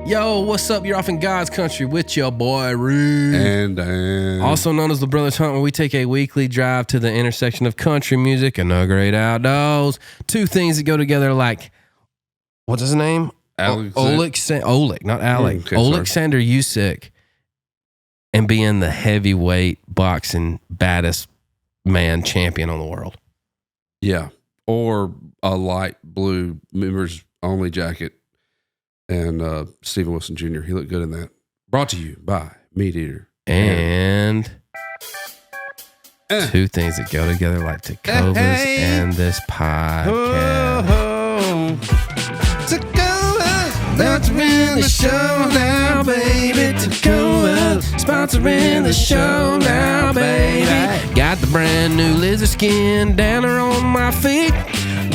Yo, what's up? You're off in God's country with your boy Reid and Dan. Also known as the Brothers Hunt, where we take a weekly drive to the intersection of country music and the great outdoors. Two things that go together like, what's his name? Oleg, not Alec. Okay, Alexander Usyk, and being the heavyweight boxing baddest man champion on the world. Yeah. Or a light blue members only jacket. And Stephen Wilson Jr., he looked good in that. Brought to you by MeatEater. And two things that go together like Tacovas and this podcast. Tacovas, sponsoring the show now, baby. Tacovas, Sponsoring the show now, baby. Got the brand new lizard skin downer on my feet.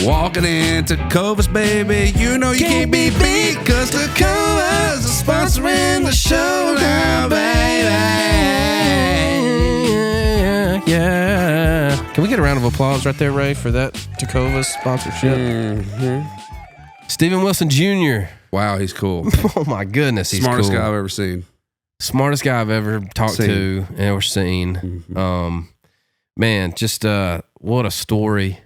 walking in Tacovas, baby. You know you can't be beat, cause Tacovas is sponsoring the show now, baby. Yeah. Can we get a round of applause right there, Ray, for that Tacovas sponsorship? Mm-hmm. Stephen Wilson Jr. Wow, he's cool. Oh my goodness, he's Smartest cool. guy I've ever seen. Smartest guy I've ever talked to or seen. Mm-hmm. Man, just what a story.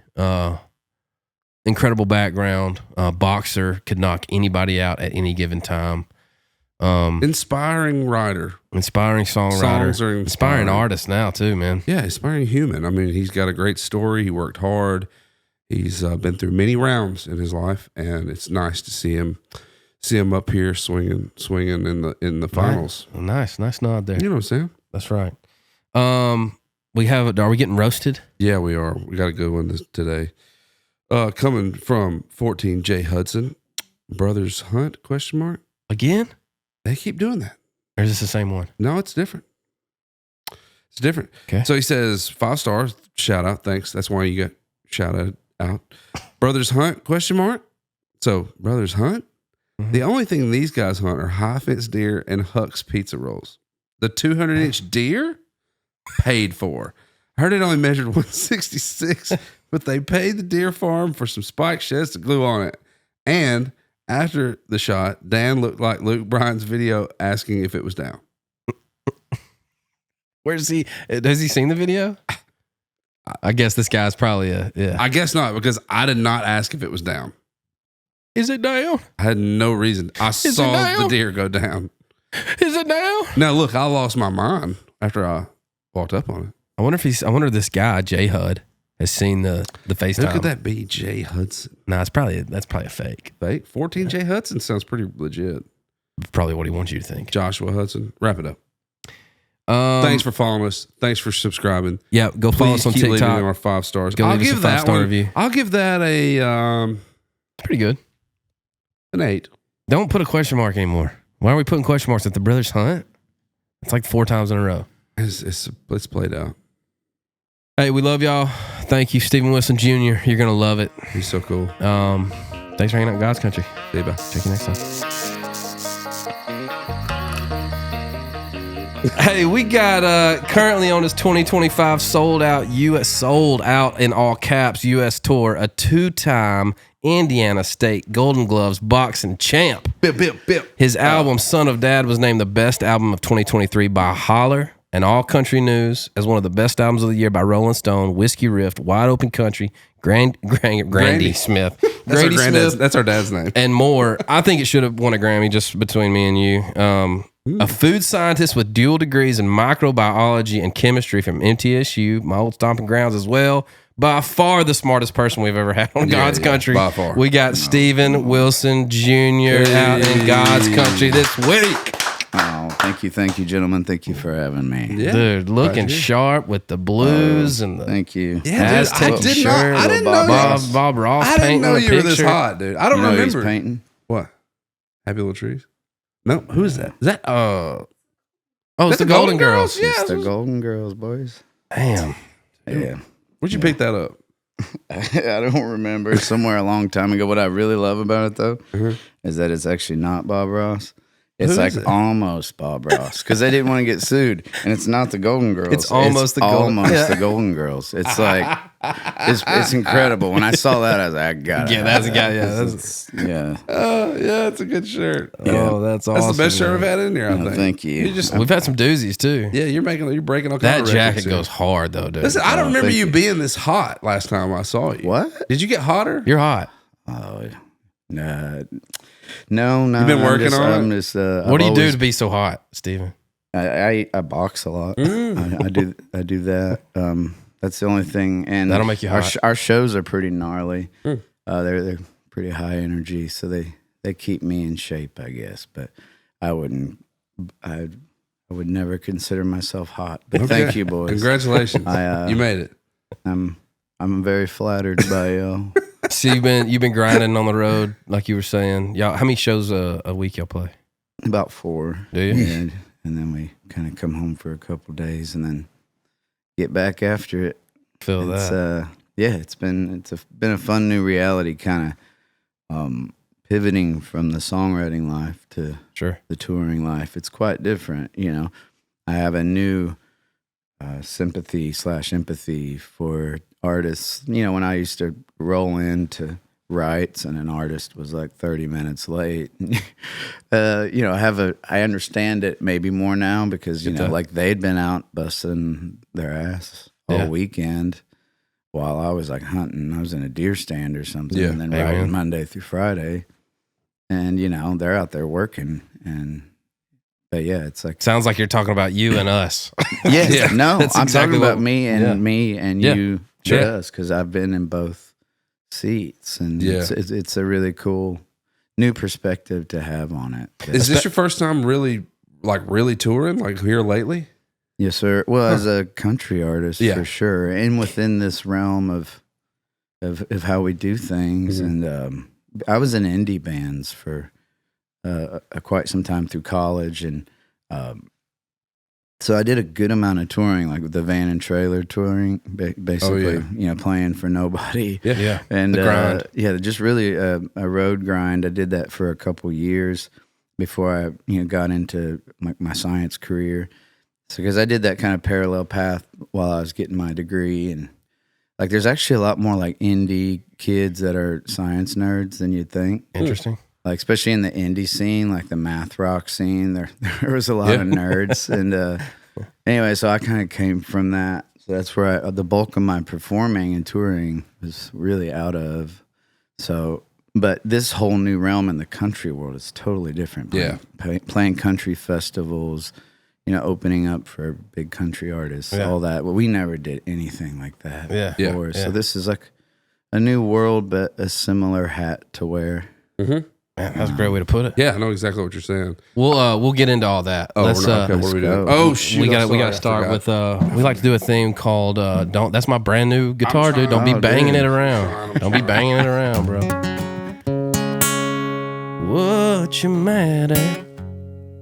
Incredible background. Boxer, could knock anybody out at any given time. Inspiring writer. Inspiring songwriter. Songs are inspiring artist now too, man. Yeah, inspiring human. I mean, he's got a great story. He worked hard. He's been through many rounds in his life, and it's nice to see him up here swinging in the finals. Nice nod there. You know what I'm saying? That's right. Are we getting roasted? Yeah, we are. We got a good one today. Coming from 14 J Hudson, Brothers Hunt, ? Again? They keep doing that. Or is this the same one? No, it's different. It's different. Okay. So he says 5 stars, shout out, thanks. That's why you got shouted out. Brothers Hunt, ? So Brothers Hunt? Mm-hmm. The only thing these guys hunt are high fence deer and Huck's pizza rolls. The 200-inch deer paid for. I heard it only measured 166, but they paid the deer farm for some spike sheds to glue on it. And after the shot, Dan looked like Luke Bryan's video asking if it was down. Where's he? Has he seen the video? I guess this guy's probably I guess not, because I did not ask if it was down. Is it down? I had no reason. I saw the deer go down. Is it down? Now look, I lost my mind after I walked up on it. I wonder if this guy J Hud has seen the FaceTime. Who could that be? J Hudson. No, that's probably a fake. Fake? 14 J Hudson sounds pretty legit. Probably what he wants you to think. Joshua Hudson. Wrap it up. Thanks for following us. Thanks for subscribing. Yeah, go follow us on keep TikTok. Leaving our 5 stars. Go leave us a 5-star review. I'll give that pretty good. An 8. Don't put a question mark anymore. Why are we putting question marks at the Brothers Hunt? It's like 4 times in a row. It's played out. Hey, we love y'all. Thank you, Stephen Wilson Jr. You're gonna love it. He's so cool. Thanks for hanging out in God's country. See you, bye. Check you next time. Hey, we got currently on this 2025 sold out in all caps US tour, a 2-time Indiana State Golden Gloves boxing champ. Bip. His album Son of Dad was named the best album of 2023 by Holler and All Country News, as one of the best albums of the year by Rolling Stone, Whiskey Rift, Wide Open Country, Grandy Smith. That's our dad's name. And more. I think it should have won a Grammy, just between me and you. A food scientist with dual degrees in microbiology and chemistry from MTSU, my old stomping grounds as well. By far the smartest person we've ever had on God's country. By far. We got Stephen Wilson Jr. out in God's country this week. Oh, thank you, gentlemen. Thank you for having me. Yeah. Dude, looking sharp with the blues and the Thank you. Yeah, dude, Aztec shirt. I didn't know Bob Ross I didn't painting know a you were this picture. hot, dude. I don't You know remember. He's painting. What? Happy Little Trees? No, who is that? Is that it's the Golden Girls. Yeah, It's the Golden Girls, boys. Damn. Yeah. Where'd you pick that up? I don't remember. Somewhere a long time ago. What I really love about it, though, is that it's actually not Bob Ross. It's Who like is it? almost Bob Ross because they didn't want to get sued, and it's not the Golden Girls. It's almost the Golden- almost the Golden Girls. It's like it's incredible. When I saw that, I was like, I got it. Yeah, that's a guy. Yeah, that's Yeah. Oh, yeah, it's a good shirt. oh, that's awesome. That's the best shirt man. I've had in there, I think. Thank you. We've had some doozies too. Yeah, you're breaking all kinds That of jacket records here. goes hard though, dude. Listen, I don't remember thank you you. being this hot last time I saw you. What? Did you get hotter? You're hot. Oh, nah. No. You've been working on it? I'm just, What do you do to be so hot, Stephen? I box a lot. Mm. I do that. That's the only thing. And That'll make you our, hot. our shows are pretty gnarly. Mm. They're pretty high energy, so they keep me in shape, I guess. But I would never consider myself hot. But thank you, boys. Congratulations. You made it. I'm very flattered by y'all. So you've been grinding on the road, like you were saying. Y'all, how many shows a week y'all play? About 4. Do you? Yeah, and then we kind of come home for a couple days and then get back after it. Feel It's that. it's been a fun new reality, kind of pivoting from the songwriting life to Sure. the touring life. It's quite different, I have a new sympathy/empathy for artists. When I used to roll into rights and an artist was like 30 minutes late, I understand it maybe more now because like they'd been out busting their ass all weekend while I was like hunting. I was in a deer stand or something, and then riding Monday through Friday, and they're out there working. But yeah, it's like Sounds like you're talking about you and us. yeah, no, That's I'm exactly talking about what- me and Yeah. you, Sure. just because I've been in both seats, and it's a really cool new perspective to have on it. Is this your first time really touring, like here lately? Yes, sir. Well, as a country artist, Yeah. for sure, and within this realm of how we do things, and I was in indie bands for quite some time through college, and so I did a good amount of touring, like the van and trailer touring, basically, playing for nobody. Yeah. And The grind. just really a road grind. I did that for a couple years before I got into my science career. So because I did that kind of parallel path while I was getting my degree, and like there's actually a lot more like indie kids that are science nerds than you'd think. Interesting. Like especially in the indie scene, like the math rock scene, there was a lot of nerds. And anyway, so I kind of came from that. So that's where the bulk of my performing and touring was really out of. So, but this whole new realm in the country world is totally different. Playing country festivals, opening up for big country artists, all that. Well, we never did anything like that before. So this is like a new world, but a similar hat to wear. Mm-hmm. Man, that's a great way to put it. Yeah, I know exactly what you're saying. We'll get into all that. Oh, Let's, okay, what are we doing? go. Oh, shoot. we I'm got to sorry, start I with forgot. we like to do a theme called don't. That's my brand new guitar, dude. Don't be Oh, banging dude. it around. Don't be banging it around, bro. What you mad at?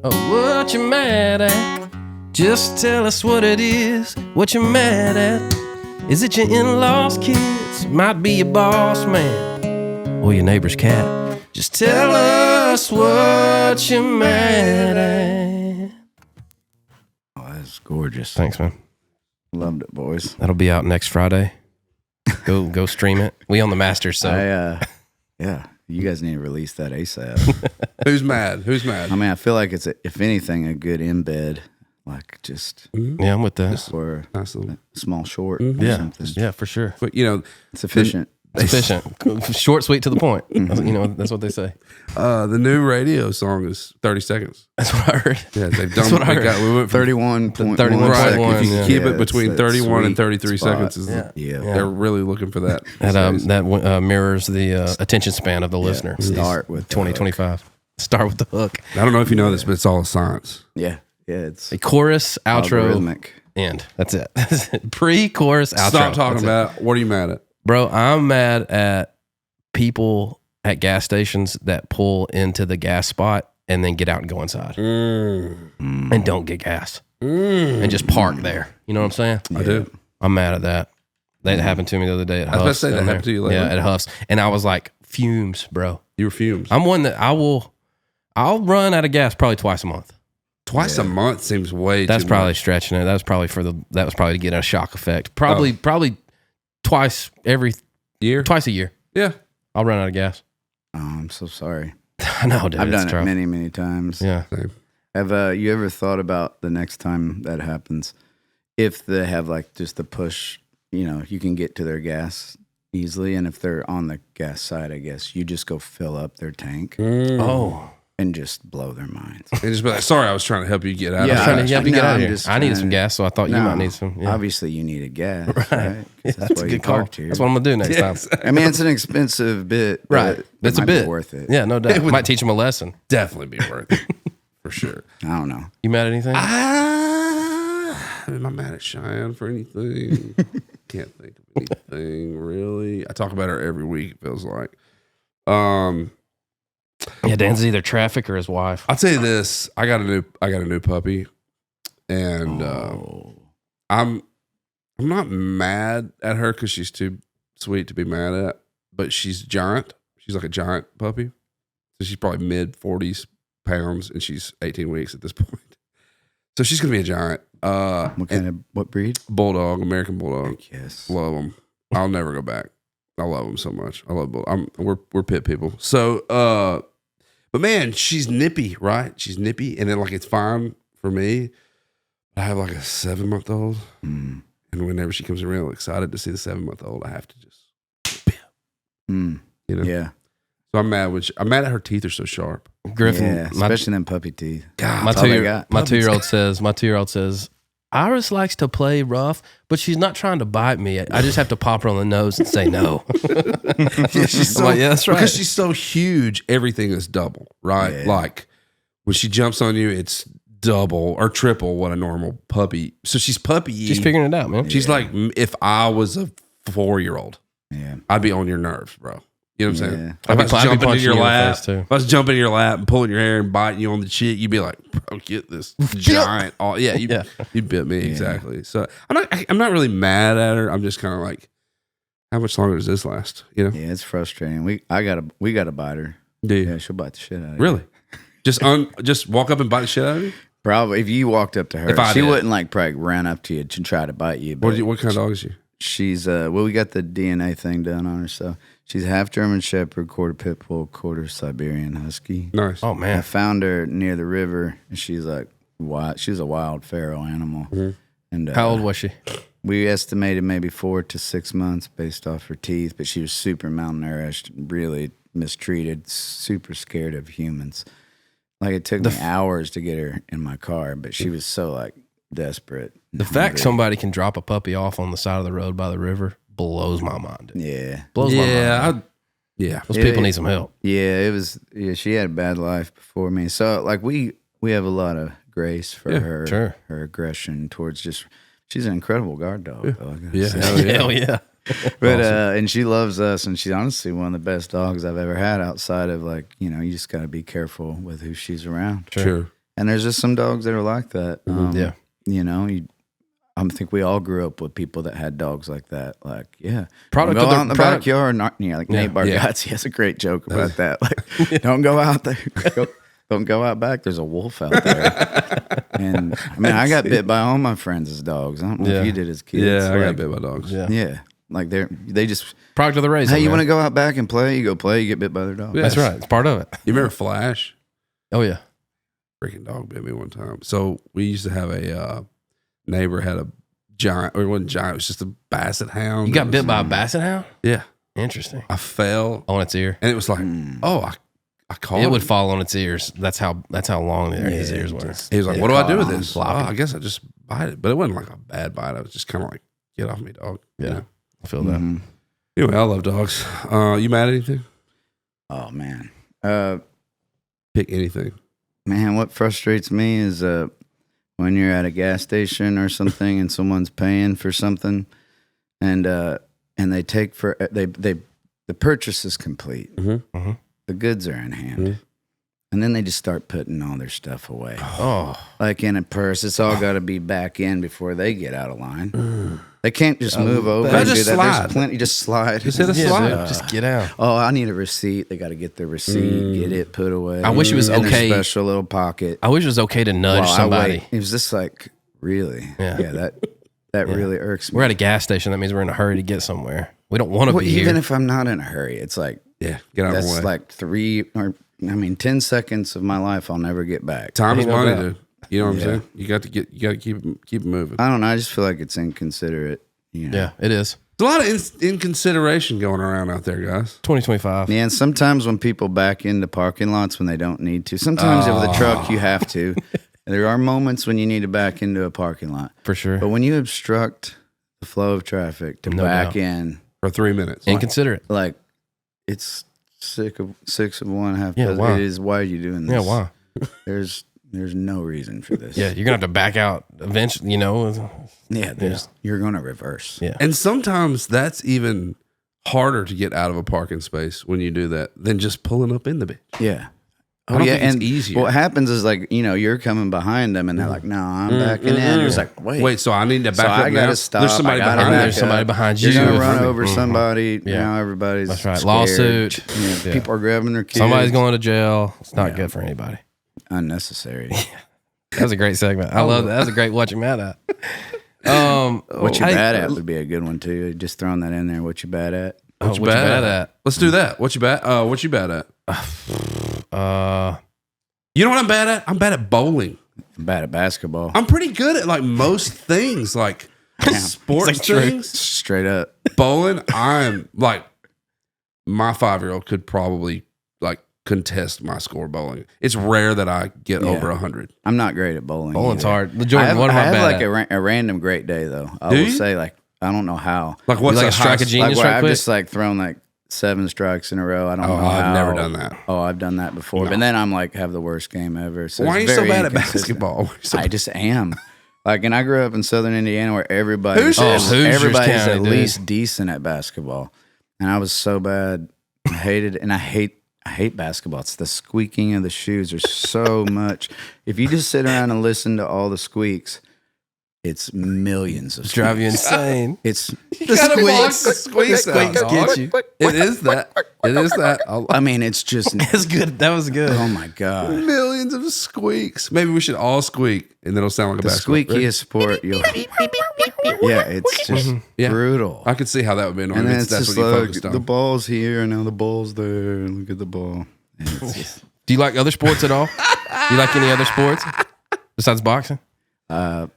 Oh, what you mad at? Just tell us what it is. What you mad at? Is it your in-laws' kids? Might be your boss man or your neighbor's cat. Just tell us what you're mad at. Oh, that's gorgeous. Thanks, man. Loved it, boys. That'll be out next Friday. Go stream it. We on the master, so Yeah, you guys need to release that ASAP. Who's mad? Who's mad? I mean, I feel like it's, if anything, a good embed, like just yeah, I'm with that. for Nice little- a small short or Yeah, something. yeah, for sure. But, It's efficient. Sufficient, short, sweet, to the point. That's what they say. the new radio song is 30 seconds. That's what I heard. Yeah, they've done. What I heard. We went from 31.1 31.1, right. If you yeah. keep it Yeah, between it's that 31 and sweet 33 spot. seconds, is Yeah. they're really looking for that. That mirrors the attention span of the listener. Start with 2025. Start with the hook. I don't know if you know this, but it's all science. Yeah, it's A chorus, outro, algorithmic. end. That's it. Pre-chorus, outro. Stop talking That's it. about it. What are you mad at? Bro, I'm mad at people at gas stations that pull into the gas spot and then get out and go inside and don't get gas and just park there. You know what I'm saying? I do. I'm mad at that. That happened to me the other day at I was about to Huff's. say that down happened there. to you lately. Yeah, at Huff's. And I was like, fumes, bro. You were fumes. I'm one that I will I'll run out of gas probably twice a month. Twice a month seems way That's too probably much. stretching it. That was probably to get a shock effect. Probably twice a year. Yeah. I'll run out of gas. Oh, I'm so sorry. I know, dude. I've done tough. it many, many times. Yeah. Same. Have you ever thought about the next time that happens, if they have like just the push, you can get to their gas easily, and if they're on the gas side, I guess you just go fill up their tank Oh. and just blow their minds. And just be like, sorry, I was trying to help you get out Yeah, of Trying that. to help you No, get out I'm of here. just I needed trying some to- gas, so I thought you might need some. Yeah. Obviously, you need a gas, right? 'Cause Yeah, that's why a you good call. parked here. That's what I'm gonna do next time. I mean, it's an expensive bit, Right. but It's it a might be bit worth it. Yeah, no doubt. It would- Might teach them a lesson. Definitely be worth it. For sure. I don't know. You mad at anything? Am I mad at Cheyenne for anything? Can't think of anything really. I talk about her every week. It feels like. Yeah, Dan's either traffic or his wife. I'll tell you this: I got a new puppy, and I'm not mad at her because she's too sweet to be mad at, but she's giant. She's like a giant puppy, so she's probably mid 40s pounds, and she's 18 weeks at this point. So she's gonna be a giant. What breed? Bulldog, American Bulldog. Yes. Love them. I'll never go back. I love them so much. I love Bulldog. We're pit people. So, but man, she's nippy, right? She's nippy, and then like it's fine for me. I have like a 7-month-old, and whenever she comes around, I'm excited to see the 7-month-old. I have to just, Yeah. So I'm mad I'm mad at her teeth are so sharp. Griffin, Yeah, especially them puppy teeth. God, my all they 2 got. my 2-year-old says, Iris likes to play rough, but she's not trying to bite me. I just have to pop her on the nose and say no. yeah, she's I'm like, yeah, that's right. Because she's so huge, everything is double, right? Yeah. Like when she jumps on you, it's double or triple what a normal puppy. So she's puppy. She's figuring it out, man. She's like, if I was a 4-year-old, Yeah. I'd be on your nerves, bro. You know what I'm saying? Yeah. If I was I'd be jumping in punching your you in the lap, face, too. if I was jumping in your lap and pulling your hair and biting you on the cheek, you'd be like, bro, get this giant. You bit me exactly. So I'm not really mad at her. I'm just kind of like, how much longer does this last? You know? Yeah, it's frustrating. We got to bite her. Do you? Yeah, she'll bite the shit out of you. Really? Just walk up and bite the shit out of you? Probably if you walked up to her, If I she did. wouldn't like probably run up to you to try to bite you. But What kind of dog is she? she's we got the DNA thing done on her, so she's half German Shepherd, quarter Pit Bull, quarter Siberian Husky. Nice. Oh I man, found her near the river, and she's like wild. She's a wild feral animal. Mm-hmm. And how old was she? we estimated maybe 4 to 6 months based off her teeth, but she was super malnourished, really mistreated, super scared of humans. Like it took me hours to get her in my car, but she was so like desperate. The fact somebody can drop a puppy off on the side of the road by the river blows my mind. Dude. Yeah. Blows my mind. Yeah. Those people need some help. Yeah, it was. Yeah, she had a bad life before me. So like we have a lot of grace for her. sure. Her aggression towards just. She's an incredible guard dog. Though, I gotta Yeah. say. Hell yeah. But and she loves us, and she's honestly one of the best dogs I've ever had. Outside of like you just got to be careful with who she's around. Sure. And there's just some dogs that are like that. Yeah. I think we all grew up with people that had dogs like that. Like, yeah, Product don't of go the- out in the product- backyard. Like Nate Bargatze has a great joke about that. Like, don't go out there. Don't go out back. There's a wolf out there. And I mean, I got bit by all my friends' dogs. I don't know if you did as kids. Yeah, I got Like, bit by dogs. Yeah. Yeah, like they just. Product of the raising. Hey, you man. want to go out back and play? You go play. You get bit by their dog. Yeah. That's right. It's part of it. You remember Flash? Oh yeah. Freaking dog bit me one time. So we used to have a neighbor had a giant, or it wasn't giant, it was just a basset hound. You got bit by a basset hound? Yeah. Interesting. I fell On its ear. and it was like, I called It him. would fall on its ears. That's how long his Yeah, ears were. just- He was like, Yeah, what do I do caught with on, this? floppy. I guess I just bite it. But it wasn't like a bad bite. I was just kind of like, get off me, dog. Yeah. You know? I feel that. Mhm. Anyway, I love dogs. You mad at anything? Oh man. Pick anything. Man, what frustrates me is when you're at a gas station or something and someone's paying for something, and they take the purchase is complete. Mm-hmm. The goods are in hand, Mhm. And then they just start putting all their stuff away. Oh, Like in a purse, it's all got to be back in before they get out of line. They can't just move over and just do that. slide. There's plenty, just slide. Just hit a yeah, slide. dude, just get out. Oh, I need a receipt. They got to get their receipt, get it put away. I wish it was in their okay. special little pocket. I wish it was okay to nudge While I somebody. wait. It was just like, really? Yeah. That really irks me. We're at a gas station. That means we're in a hurry to get somewhere. We don't want to be Even here. if I'm not in a hurry, it's like, Yeah, get out of the that's way. like 10 seconds of my life I'll never get back. Time is Ain't no money, doubt. dude. You know what I'm Yeah. saying? You got to keep it moving. I don't know. I just feel like it's inconsiderate. You know? Yeah, it is. There's a lot of inconsideration going around out there, guys. 2025. Yeah, and sometimes when people back into parking lots when they don't need to, sometimes with a truck you have to. There are moments when you need to back into a parking lot. For sure. But when you obstruct the flow of traffic to No back doubt. in, For 3 minutes. Inconsiderate. like it's six of one, half Yeah, dozen. why? It is. Why are you doing this? Yeah, why? There's no reason for this. Yeah, you're going to have to back out eventually, you know. Yeah, you're going to reverse. Yeah. And sometimes that's even harder to get out of a parking space when you do that than just pulling up in the bitch. Yeah. I don't think it's easier. What happens is like, you're coming behind them and they're like, no, I'm backing in. You're just like, Wait, so I need to back So up I gotta now? stop. There's somebody I gotta behind back me. There's somebody up. behind you. You're gonna run Mhm. over somebody. Yeah. Now everybody's That's right. scared. Lawsuit. Yeah. People are grabbing their kids. Somebody's going to jail. It's not good for anybody. Unnecessary. That was a great segment. I love that. That was a great what you mad at. What you hey, bad at would be a good one too. Just throwing that in there. What you bad at? What you bad at? Let's do that. What you bad at? You know what I'm bad at? I'm bad at bowling. I'm bad at basketball. I'm pretty good at like most things, like sports It's like true. things. Straight up. Bowling, I'm like my 5-year-old could probably like contest my score bowling. It's rare that I get over 100. I'm not great at bowling. Bowling's either. hard. Jordan, what am I have bad like at? a random great day though. I Do will you? say like I don't know how. Like what's You like the a strike of highest- genius Like where right I've quick? just like thrown like 7 strikes in a row. I don't know. I've how. never done that. Oh, I've done that before. But then I'm like have the worst game ever. So Why are you it's so very bad at inconsistent. basketball? Why are you so I just am. Like, and I grew up in Southern Indiana where everybody's Hoosiers everybody's County, at dude. least decent at basketball, and I was so bad. I hated it, and I hate basketball. It's the squeaking of the shoes. There's so much. If you just sit around and listen to all the squeaks, it's millions of Drive you squeaks. insane. It's You gotta block the squeaks out, Squeaks dog. get you. It is that. It is that. I mean, it's just That's good. That was good. oh my god. Millions of squeaks. Maybe we should all squeak, and then it'll sound like a The basketball. squeakiest sport. Yeah, it's just Yeah. brutal. I could see how that would be annoying. And then if it's that's just what you like focused on. the ball's here and now the ball's there. And look at the ball. And it's just, Do you like other sports at all? You like any other sports besides boxing? I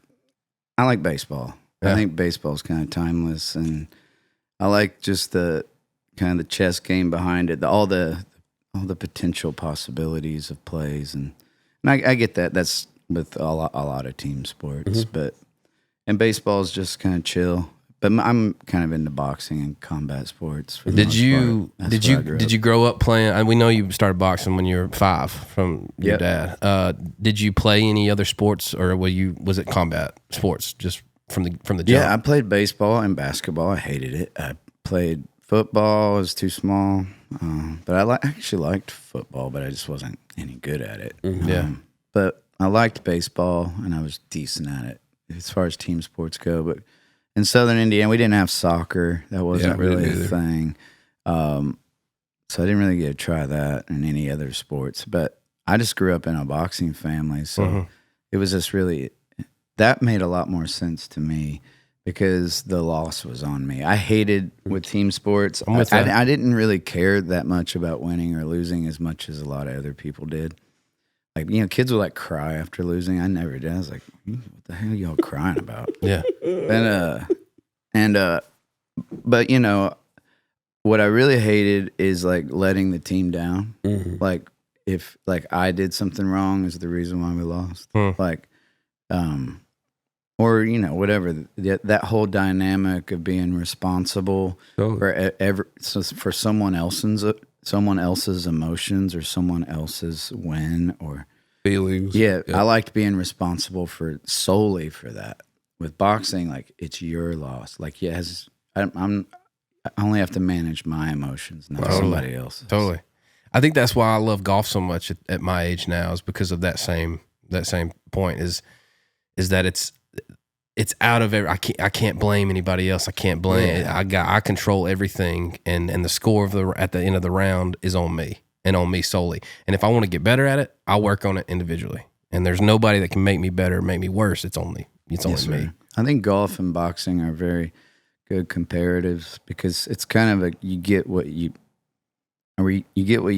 like baseball. Yeah. I think baseball's kind of timeless, and I like just the kind of the chess game behind it, all the potential possibilities of plays, and I get that. That's with a lot of team sports, but and baseball is just kind of chill. But I'm kind of into boxing and combat sports. For the Did most you part. That's did where I you grew did up. you grow up playing? And we know you started boxing when you were 5 from your Yep. dad. Did you play any other sports, or was it combat sports just from the jump? Yeah, I played baseball and basketball. I hated it. I played football. It was too small. But I actually liked football, but I just wasn't any good at it. Yeah. But I liked baseball, and I was decent at it as far as team sports go. But in Southern Indiana, we didn't have soccer. That wasn't we didn't really a either. thing. So I didn't really get to try that in any other sports. But I just grew up in a boxing family, so it was just really that made a lot more sense to me because the loss was on me. I hated with team sports. I'm with that. I didn't really care that much about winning or losing as much as a lot of other people did. Like, kids would like cry after losing. I never did. I was like, what the hell are y'all crying about? Yeah. But what I really hated is like letting the team down. Like if like I did something wrong is the reason why we lost. Like, or whatever that whole dynamic of being responsible for someone else's emotions or someone else's win or feelings. yeah. I liked being responsible solely for that. With boxing, like it's your loss. Like I only have to manage my emotions, not somebody else's. Totally. I think that's why I love golf so much at my age now, is because of that same point is that it's out of I can't blame anybody else. I can't blame I control everything, and the score at the end of the round is on me and on me solely. And if I want to get better at it, I'll work on it individually. And there's nobody that can make me better or make me worse. It's only me. I think golf and boxing are very good comparatives because it's kind of you get what you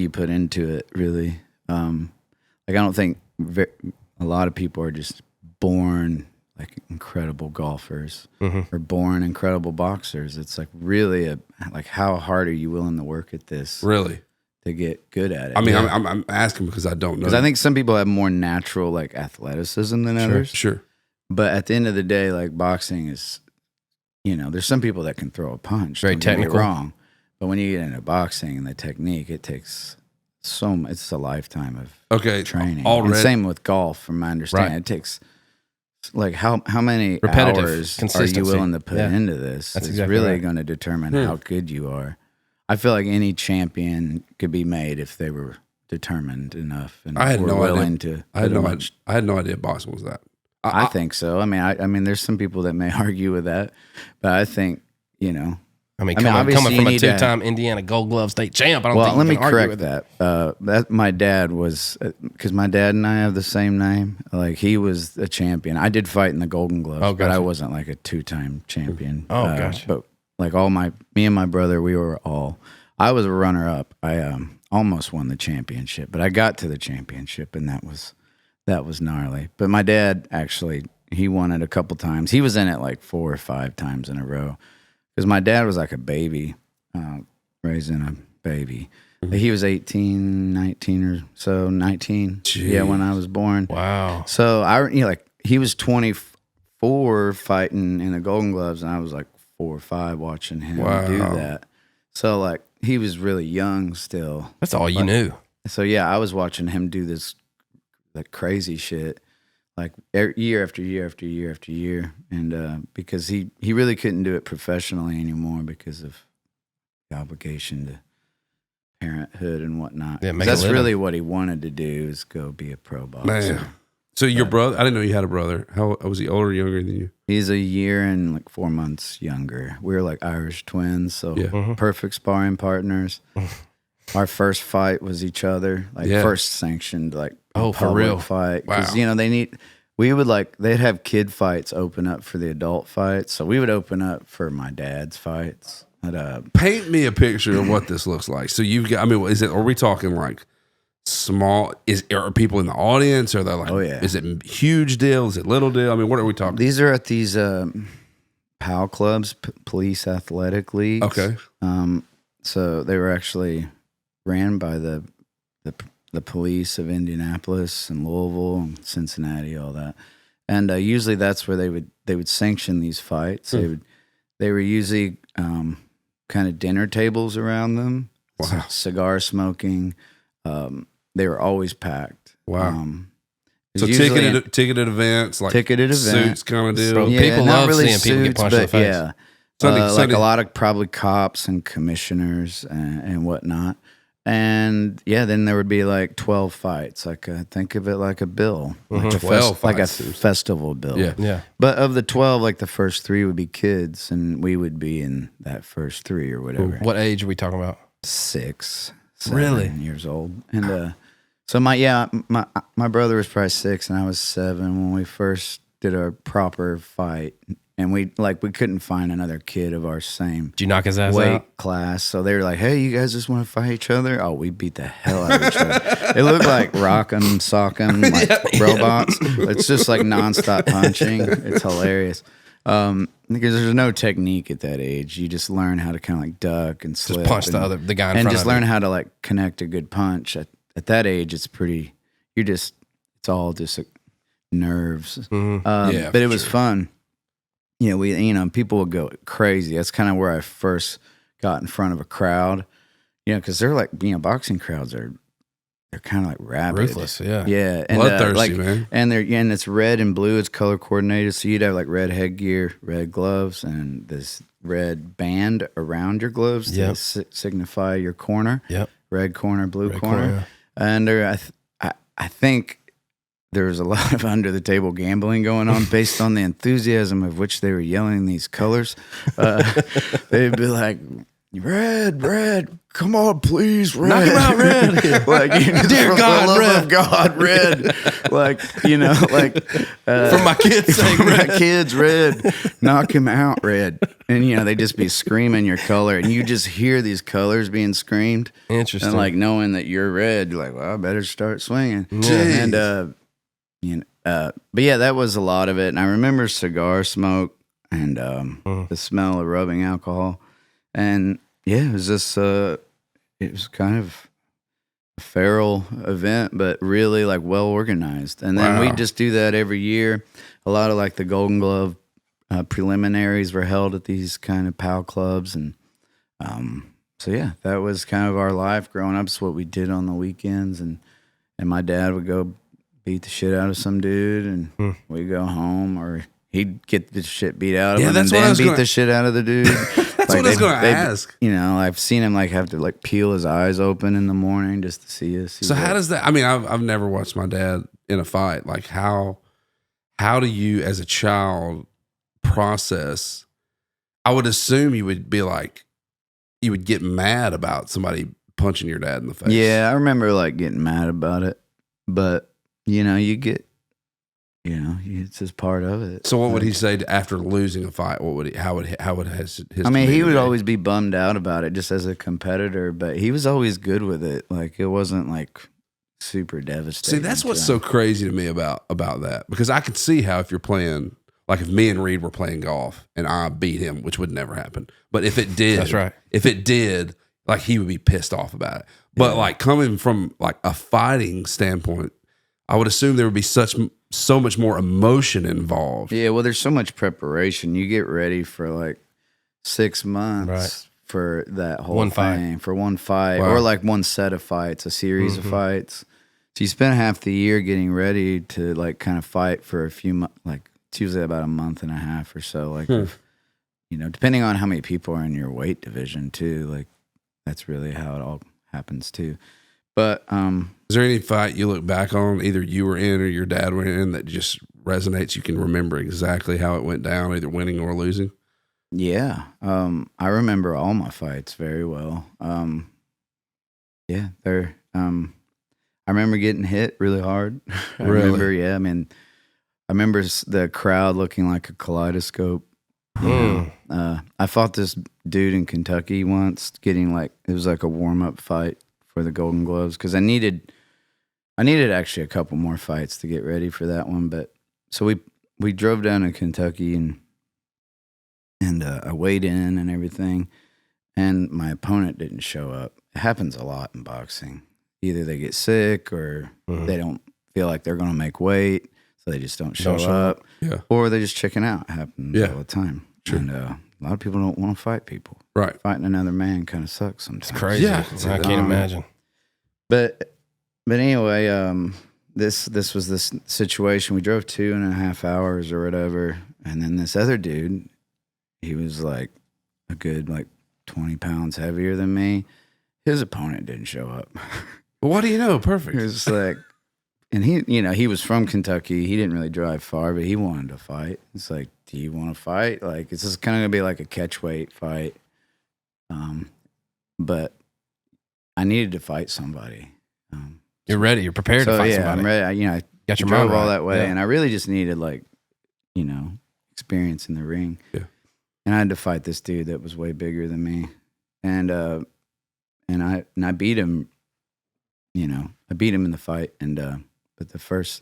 put into it, really. I don't think a lot of people are just born like incredible golfers or born incredible boxers. It's like really like how hard are you willing to work at this? Really? To get good at it. I mean, I'm asking because I don't know. Because I think some people have more natural like athleticism than others. Sure. But at the end of the day, like boxing is, there's some people that can throw a punch. Very technical. Don't get me wrong. But when you get into boxing and the technique, it takes so much. It's a lifetime of training. Already. And same with golf, from my understanding. Right. It takes like how many Repetitive hours are consistency. you willing to put into this? That's it's exactly really right. going to determine how good you are. I feel like any champion could be made if they were determined enough and I had were no willing idea. to. I had no idea boxing was that. I think so. I mean, there's some people that may argue with that, but I think coming obviously from you a need to- two-time Indiana Gold Glove state champ, I don't think let you me can argue correct with that. That my dad was, because my dad and I have the same name. Like he was a champion. I did fight in the Golden Gloves, but gotcha. I wasn't like a two-time champion. Gotcha. But like me and my brother, I was a runner-up. I almost won the championship, but I got to the championship, and that was gnarly. But my dad actually, he won it a couple times. He was in it like 4 or 5 times in a row. Because my dad was like a baby, raising a baby. He was 18, 19 or so, 19. Jeez. Yeah, when I was born. Wow. So he was 24 fighting in the Golden Gloves, and I was like 4 or 5 watching him do that. So like he was really young still. That's all you knew. So yeah, I was watching him do this like crazy shit. Like year after year after year after year, and because he really couldn't do it professionally anymore because of the obligation to parenthood and whatnot. Yeah, that's really what he wanted to do, is go be a pro boxer. Man. So your brother, I didn't know you had a brother. How was he, older or younger than you? He's a year and like 4 months younger. We were like Irish twins, so perfect sparring partners. Our first fight was each other, first sanctioned for real fight. Wow. Because they'd have kid fights open up for the adult fights, so we would open up for my dad's fights. Paint me a picture of what this looks like. So you've got, are we talking like small? Are people in the audience? Are they like, is it huge deal? Is it little deal? I mean, what are we talking? These are at these PAL clubs, Police Athletic Leagues. Okay. So they were actually ran by the police of Indianapolis and Louisville and Cincinnati, all that. And usually that's where they would sanction these fights. They were usually kind of dinner tables around them. Wow. Cigar smoking. They were always packed. Wow. So ticketed events, like ticketed suits kind of deal. So people love seeing people get punched in the face. Yeah. Sunday. Like a lot of probably cops and commissioners and whatnot. And then there would be like 12 fights. Like think of it like a bill, like a festival bill. Yeah. But of the 12, like the first 3 would be kids, and we would be in that first 3 or whatever. What age are we talking about? 6, 7 years old. And so my brother was probably 6 and I was 7 when we first did our proper fight. And we couldn't find another kid of our same Did you knock his ass weight out? class. So they were like, hey, you guys just want to fight each other? Oh, we beat the hell out of each other. It looked like rock'em, sock'em, like robots. It's just like nonstop punching. It's hilarious. Because there's no technique at that age. You just learn how to kind of like duck and slip. Just punch the guy in front and of just you. learn how to like connect a good punch. At that age, it's all just nerves. But it was fun. People would go crazy. That's kind of where I first got in front of a crowd. Because they're like, boxing crowds they're kind of like rabid. Ruthless, yeah. Yeah. And, bloodthirsty, man. And it's red and blue. It's color coordinated. So you'd have like red headgear, red gloves, and this red band around your gloves to signify your corner. Yep. red corner, blue Red corner. corner, And I think there was a lot of under the table gambling going on based on the enthusiasm of which they were yelling these colors. They'd be like, red, come on, please, red. Knock him out, red. Like, Dear for God, the love red. of God, red. Like, For my kids' sake, for my red. kids, red. Knock him out, red. And, they just be screaming your color. And you just hear these colors being screamed. Interesting. And, like, knowing that you're red, you're like, well, I better start swinging. Jeez. And, but yeah, that was a lot of it. And I remember cigar smoke and the smell of rubbing alcohol. And yeah, it was just, it was kind of a feral event, but really like well organized. And then we just do that every year. A lot of like the Golden Glove preliminaries were held at these kind of PAL clubs. And so yeah, that was kind of our life growing up. It's what we did on the weekends. And my dad would go beat the shit out of some dude, and we'd go home, or he'd get the shit beat out of him, that's and what I then was beat gonna- the shit out of the dude. That's what I was going to ask. I've seen him like have to like peel his eyes open in the morning just to see us. So how does that? I mean, I've never watched my dad in a fight. Like how do you, as a child, process? I would assume you would be like, you would get mad about somebody punching your dad in the face. Yeah, I remember like getting mad about it, but you get, it's just part of it. So what would he say after losing a fight? What would he? How would his? I mean, he demeanor would be? always be bummed out about it just as a competitor, but he was always good with it. Like it wasn't like super devastating. See, that's what's to so him. crazy to me about that, because I could see how if you're playing, like if me and Reid were playing golf and I beat him, which would never happen, but if it did, That's right. If it did, like he would be pissed off about it. But like coming from like a fighting standpoint, I would assume there would be so much more emotion involved. Yeah, well, there's so much preparation. You get ready for like 6 months Right. for that whole One fight. thing, for one fight, Wow. or like one set of fights, a series of fights. So you spend half the year getting ready to like kind of fight for a few months. Like it's usually about a month and a half or so. Like, depending on how many people are in your weight division too. Like that's really how it all happens too. But Is there any fight you look back on, either you were in or your dad were in, that just resonates? You can remember exactly how it went down, either winning or losing? yeah, I remember all my fights very well. Yeah, they're. I remember getting hit really hard. I remember the crowd looking like a kaleidoscope. I fought this dude in Kentucky once, it was like a warm up fight for the Golden Gloves because I needed actually a couple more fights to get ready for that one. But so we drove down to Kentucky and I weighed in and everything, and my opponent didn't show up. It happens a lot in boxing. Either they get sick or they don't feel like they're going to make weight, so they just don't show up. Yeah. Or they just chicken out. It happens Yeah. all the time. Sure. And a lot of people don't want to fight people. Right. Fighting another man kind of sucks sometimes. It's crazy. Yeah. I can't imagine. But anyway, this was this situation. We drove 2.5 hours or whatever, and then this other dude, he was like a good like 20 pounds heavier than me. His opponent didn't show up. Well, what do you know? Perfect. It was like, and he was from Kentucky. He didn't really drive far, but he wanted to fight. It's like, do you want to fight? Like, it's just kind of gonna be like a catch weight fight. But I needed to fight somebody. You're ready. You're prepared to fight somebody. I'm ready. I Got your drove mind all right. that way, Yeah. and I really just needed like, experience in the ring. Yeah. And I had to fight this dude that was way bigger than me, and I beat him. I beat him in the fight, and but the first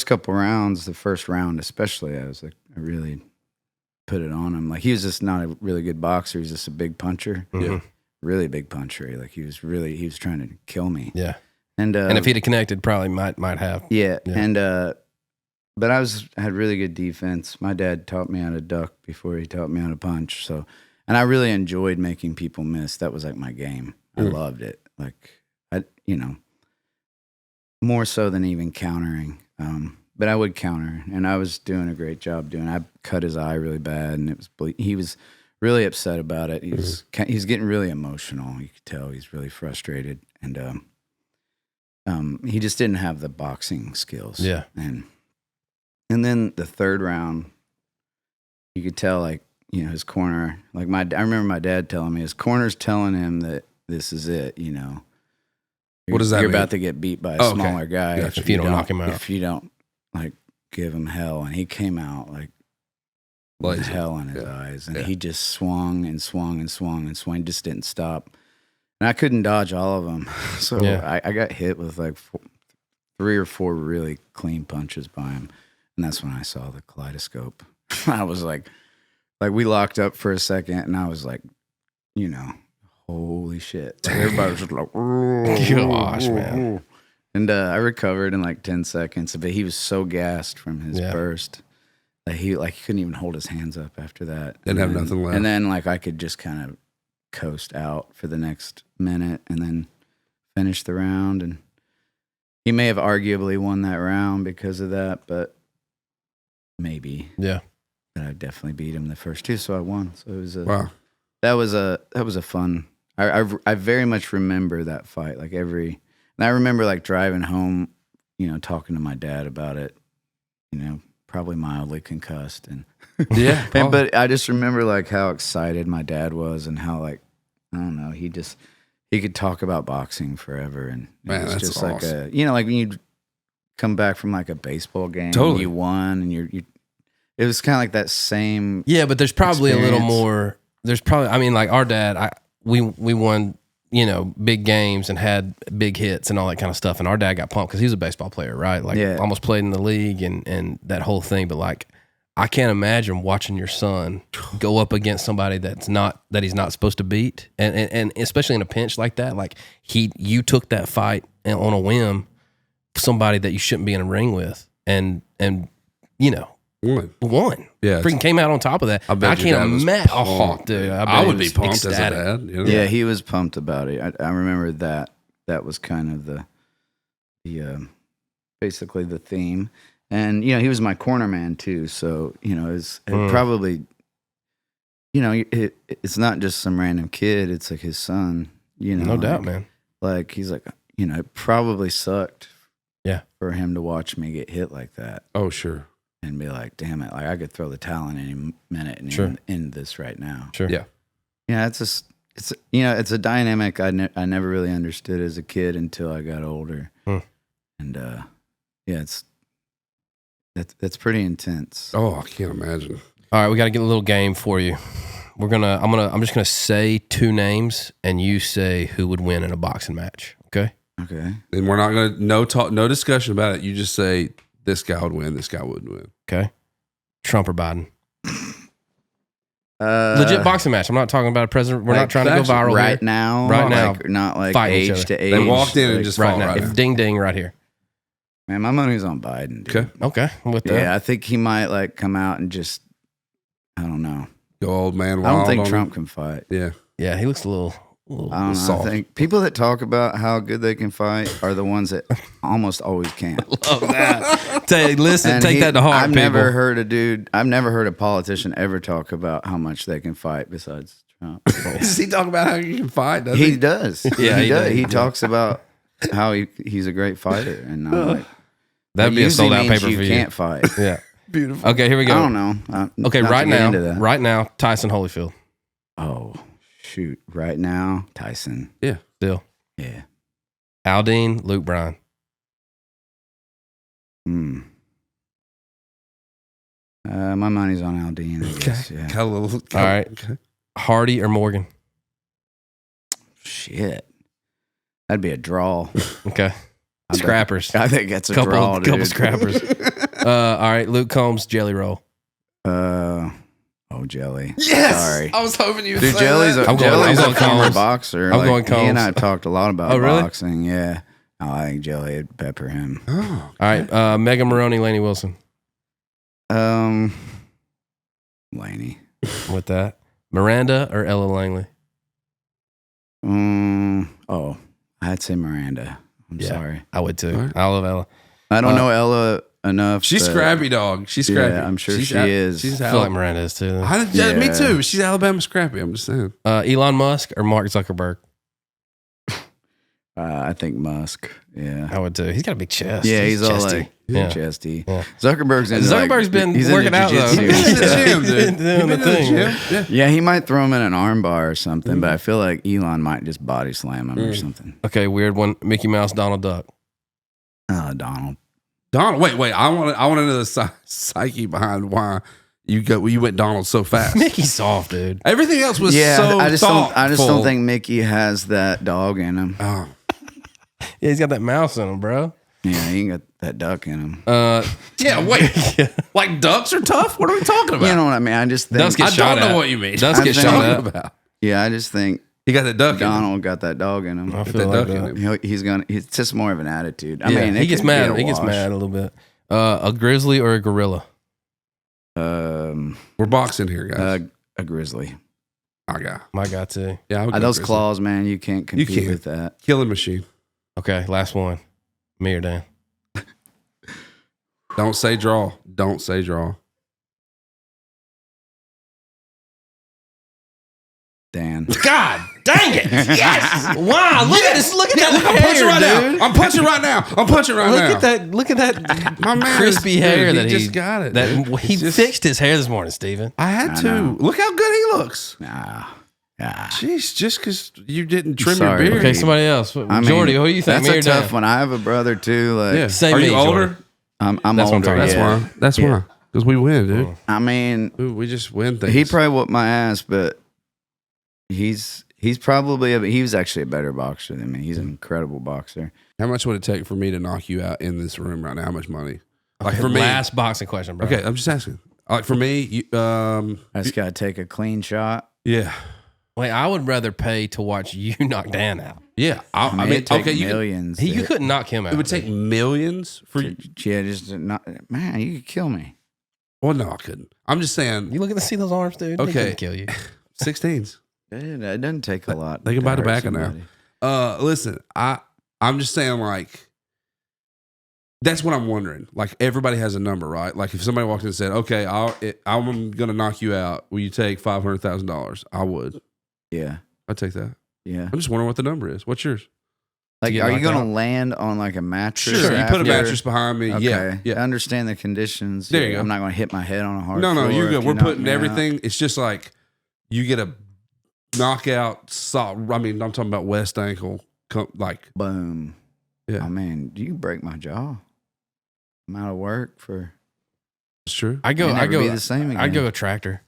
couple rounds, the first round especially, I was like, I really put it on him. Like he was just not a really good boxer. He was just a big puncher. Mhm. Really big puncher. Like he was trying to kill me. Yeah. And if he'd have connected, probably might have. yeah. Yeah. And but I had really good defense. My dad taught me how to duck before he taught me how to punch. So, and I really enjoyed making people miss. That was like my game. I loved it. Like more so than even countering. But I would counter, and I was doing a great job doing. I cut his eye really bad, and it was he was really upset about it. He's getting really emotional. You could tell he's really frustrated, and he just didn't have the boxing skills. Yeah, and then the third round, you could tell his corner. I remember my dad telling me his corner's telling him that this is it. What does that mean? You're about to get beat by a smaller guy if you don't knock him out. If you don't give him hell, and he came out with hell in his eyes, and he just swung and swung and swung and swung, just didn't stop, and I couldn't dodge all of them. So I got hit with 3 or 4 really clean punches by him, and that's when I saw the kaleidoscope. I was we locked up for a second, and I was holy shit! Everybody was just like, gosh, man. And I recovered in 10 seconds, but he was so gassed from his burst that he couldn't even hold his hands up after that. Didn't have nothing left. And then I could just kind of coast out for the next minute and then finish the round. And he may have arguably won that round because of that, but maybe. Yeah. But I definitely beat him the first 2, so I won. So it was wow. That was a fun. I very much remember that fight. And I remember driving home, talking to my dad about it, probably mildly concussed, and but I just remember how excited my dad was, and how I don't know, he could talk about boxing forever, and man, it was that's just awesome. when you come back from a baseball game, totally. And you won, and you it was kind of like that same. Yeah, but there's probably experience. a little more. There's probably, I mean, our dad, we won, big games and had big hits and all that kind of stuff. And our dad got pumped because he was a baseball player, right? Almost played in the league and that whole thing. But I can't imagine watching your son go up against somebody that he's not supposed to beat. And especially in a pinch like that, you took that fight on a whim, somebody that you shouldn't be in a ring with. And won. Yeah. Freaking came out on top of that. I can't imagine. Oh, dude. I would be pumped ecstatic. As a dad. Yeah, he was pumped about it. I remember that. That was kind of the basically the theme. And, he was my corner man too. So, it probably, it's not just some random kid. It's his son, No doubt, man. He's it probably sucked. Yeah. For him to watch me get hit like that. Oh, sure. And be like, damn it, I could throw the towel in any minute and end this right now. Sure. Yeah. Yeah, it's a dynamic I never really understood as a kid until I got older. And that's pretty intense. Oh, I can't imagine. All right, we got to get a little game for you. I'm just gonna say 2 names and you say who would win in a boxing match. Okay. Okay. And we're not gonna no discussion about it. You just say this guy would win, this guy wouldn't win. Okay. Trump or Biden? Legit boxing match. I'm not talking about a president. We're not trying to go viral right here. Now. Right now. Not age to age. They walked in and just right fought now. right now. Ding ding right here. Man, my money's on Biden, dude. Okay. I'm with that. Yeah, I think he might come out and just, I don't know. Go old man wild. I don't think Trump can fight. Yeah. Yeah, he looks a little I don't know. soft. I think people that talk about how good they can fight are the ones that almost always can't. Love that. Take that to heart, I've people. never heard a politician ever talk about how much they can fight besides Trump. Does he talk about how you can fight? He does. Yeah, he does. does. He talks about how he's a great fighter, and I'm like, That'd be a usually sold out means paper for you. Can't fight. Yeah. Beautiful. Okay, here we go. I don't know. Okay, Not right to get into now, that. right now, Tyson Holyfield. Oh shoot! Right now, Tyson. Yeah. Still. Yeah. Aldine, Luke Bryan. My money's on Aldine. I guess. Yeah. Got a little. All right. Okay. Hardy or Morgan? Shit. That'd be a draw. Okay. Scrappers. I think that's a draw, dude. Couple scrappers. All right, Luke Combs, Jelly Roll. Jelly. Yes. Sorry. I was hoping you would Dude, say Jelly's that. a I'm going former Combs. boxer. I'm going He and Combs. I talked a lot about Oh, really? boxing. Yeah. Oh, I think Jelly would pepper him. Oh. All right, Megan Maroney, Laney Wilson. Laney. With that. Miranda or Ella Langley? I'd say Miranda. I'm Yeah. sorry. I would too. All right. I love Ella. I don't know Ella enough. She's scrappy dog. She's scrappy. Yeah, I'm sure she's she is. She's I feel like Miranda is too. Me too. She's Alabama scrappy. I'm just saying. Elon Musk or Mark Zuckerberg? I think Musk. Yeah, I would too. He's got a big chest. yeah, he's all chesty. like Yeah. chesty. Yeah. Zuckerberg's been he's working into out though. jiu-jitsu. He's in the gym, He's dude. been doing the thing. Yeah. Yeah, he might throw him in an arm bar or something, but I feel like Elon might just body slam him or something. Okay, weird one. Mickey Mouse, Donald Duck. Donald. Donald. Wait. I want to know the psyche behind why you went Donald so fast. Mickey's soft, dude. Everything else was Yeah, so I just thoughtful. don't think Mickey has that dog in him. Oh. Yeah, he's got that mouse in him, bro. Yeah, he ain't got that duck in him. Yeah, wait. Like ducks are tough? What are we talking about? You know what I mean? I just think. Ducks get I shot don't know at. what you mean. Ducks get I shot think- at. about. Yeah, I just think He got that duck in him. Donald got that dog in him. I Got feel that like duck in that. him. It's just more of an attitude. I Yeah, mean, he it gets could be mad. a He gets wash. mad a little bit. A grizzly or a gorilla? We're boxing here, guys. A grizzly. My guy. My guy too. Yeah, I would go Those grizzly. claws, man, you can't compete can't. with that. Killing machine. Okay, last one. Me or Dan? Don't say draw. Don't say draw. Dan. God dang it! Yes! Wow! Look at this! Look at that I'm punching hair, right dude! now. I'm punching right now. I'm punching right Look now. at that! Look at that My man crispy is- hair dude, that he just got it. That dude. he It's just- fixed his hair this morning, Steven. I had I to. know. Look how good he looks. Nah. Jeez, just because you didn't trim Sorry. your beard. Okay, somebody else. I mean, Jordy, who do you think? That's Me a or tough Dan? one. I have a brother too. Like, Yeah. Say Are me, you older? Jordy. I'm That's what I'm older. talking That's yeah. why. That's Yeah. why. Because we win, dude. I mean, Ooh, we just win things. he probably whooped my ass, but he's probably he was actually a better boxer than me. He's an incredible boxer. How much would it take for me to knock you out in this room right now? How much money? Like Okay, for me. last boxing question, bro. Okay, I'm just asking. Like for me, you, I just gotta take a clean shot. yeah. Wait, I would rather pay to watch you knock Dan out. Yeah. I mean, it'd take okay, you millions. You to- couldn't knock him out. it would take millions for you. Yeah, just not. Man, you could kill me. Well, no, I couldn't. I'm just saying, You look at see those arms, dude. They Okay. couldn't kill you. 16s. It doesn't take a lot. They can to buy hurt tobacco now. somebody. Listen, I'm just saying, like, that's what I'm wondering. Like, everybody has a number, right? Like, if somebody walked in and said, "Okay, I'm gonna knock you out. Will you take $500,000?" I would. Yeah, I'd take that. yeah. I'm just wondering what the number is. What's yours? Like, get are you knocked gonna out? land on like a mattress? Sure. You put a after? mattress behind me. Okay. Yeah. I Yeah. understand the conditions. There you go. I'm not gonna hit my head on a hard. No, floor you're if good. you We're knock putting me out. everything. It's just like you get a knockout. I mean, I'm talking about West ankle. Like, Boom. Yeah. I mean, you break my jaw. I'm out of work for. it's true. I go. May I never go. be the same I go again. a tractor.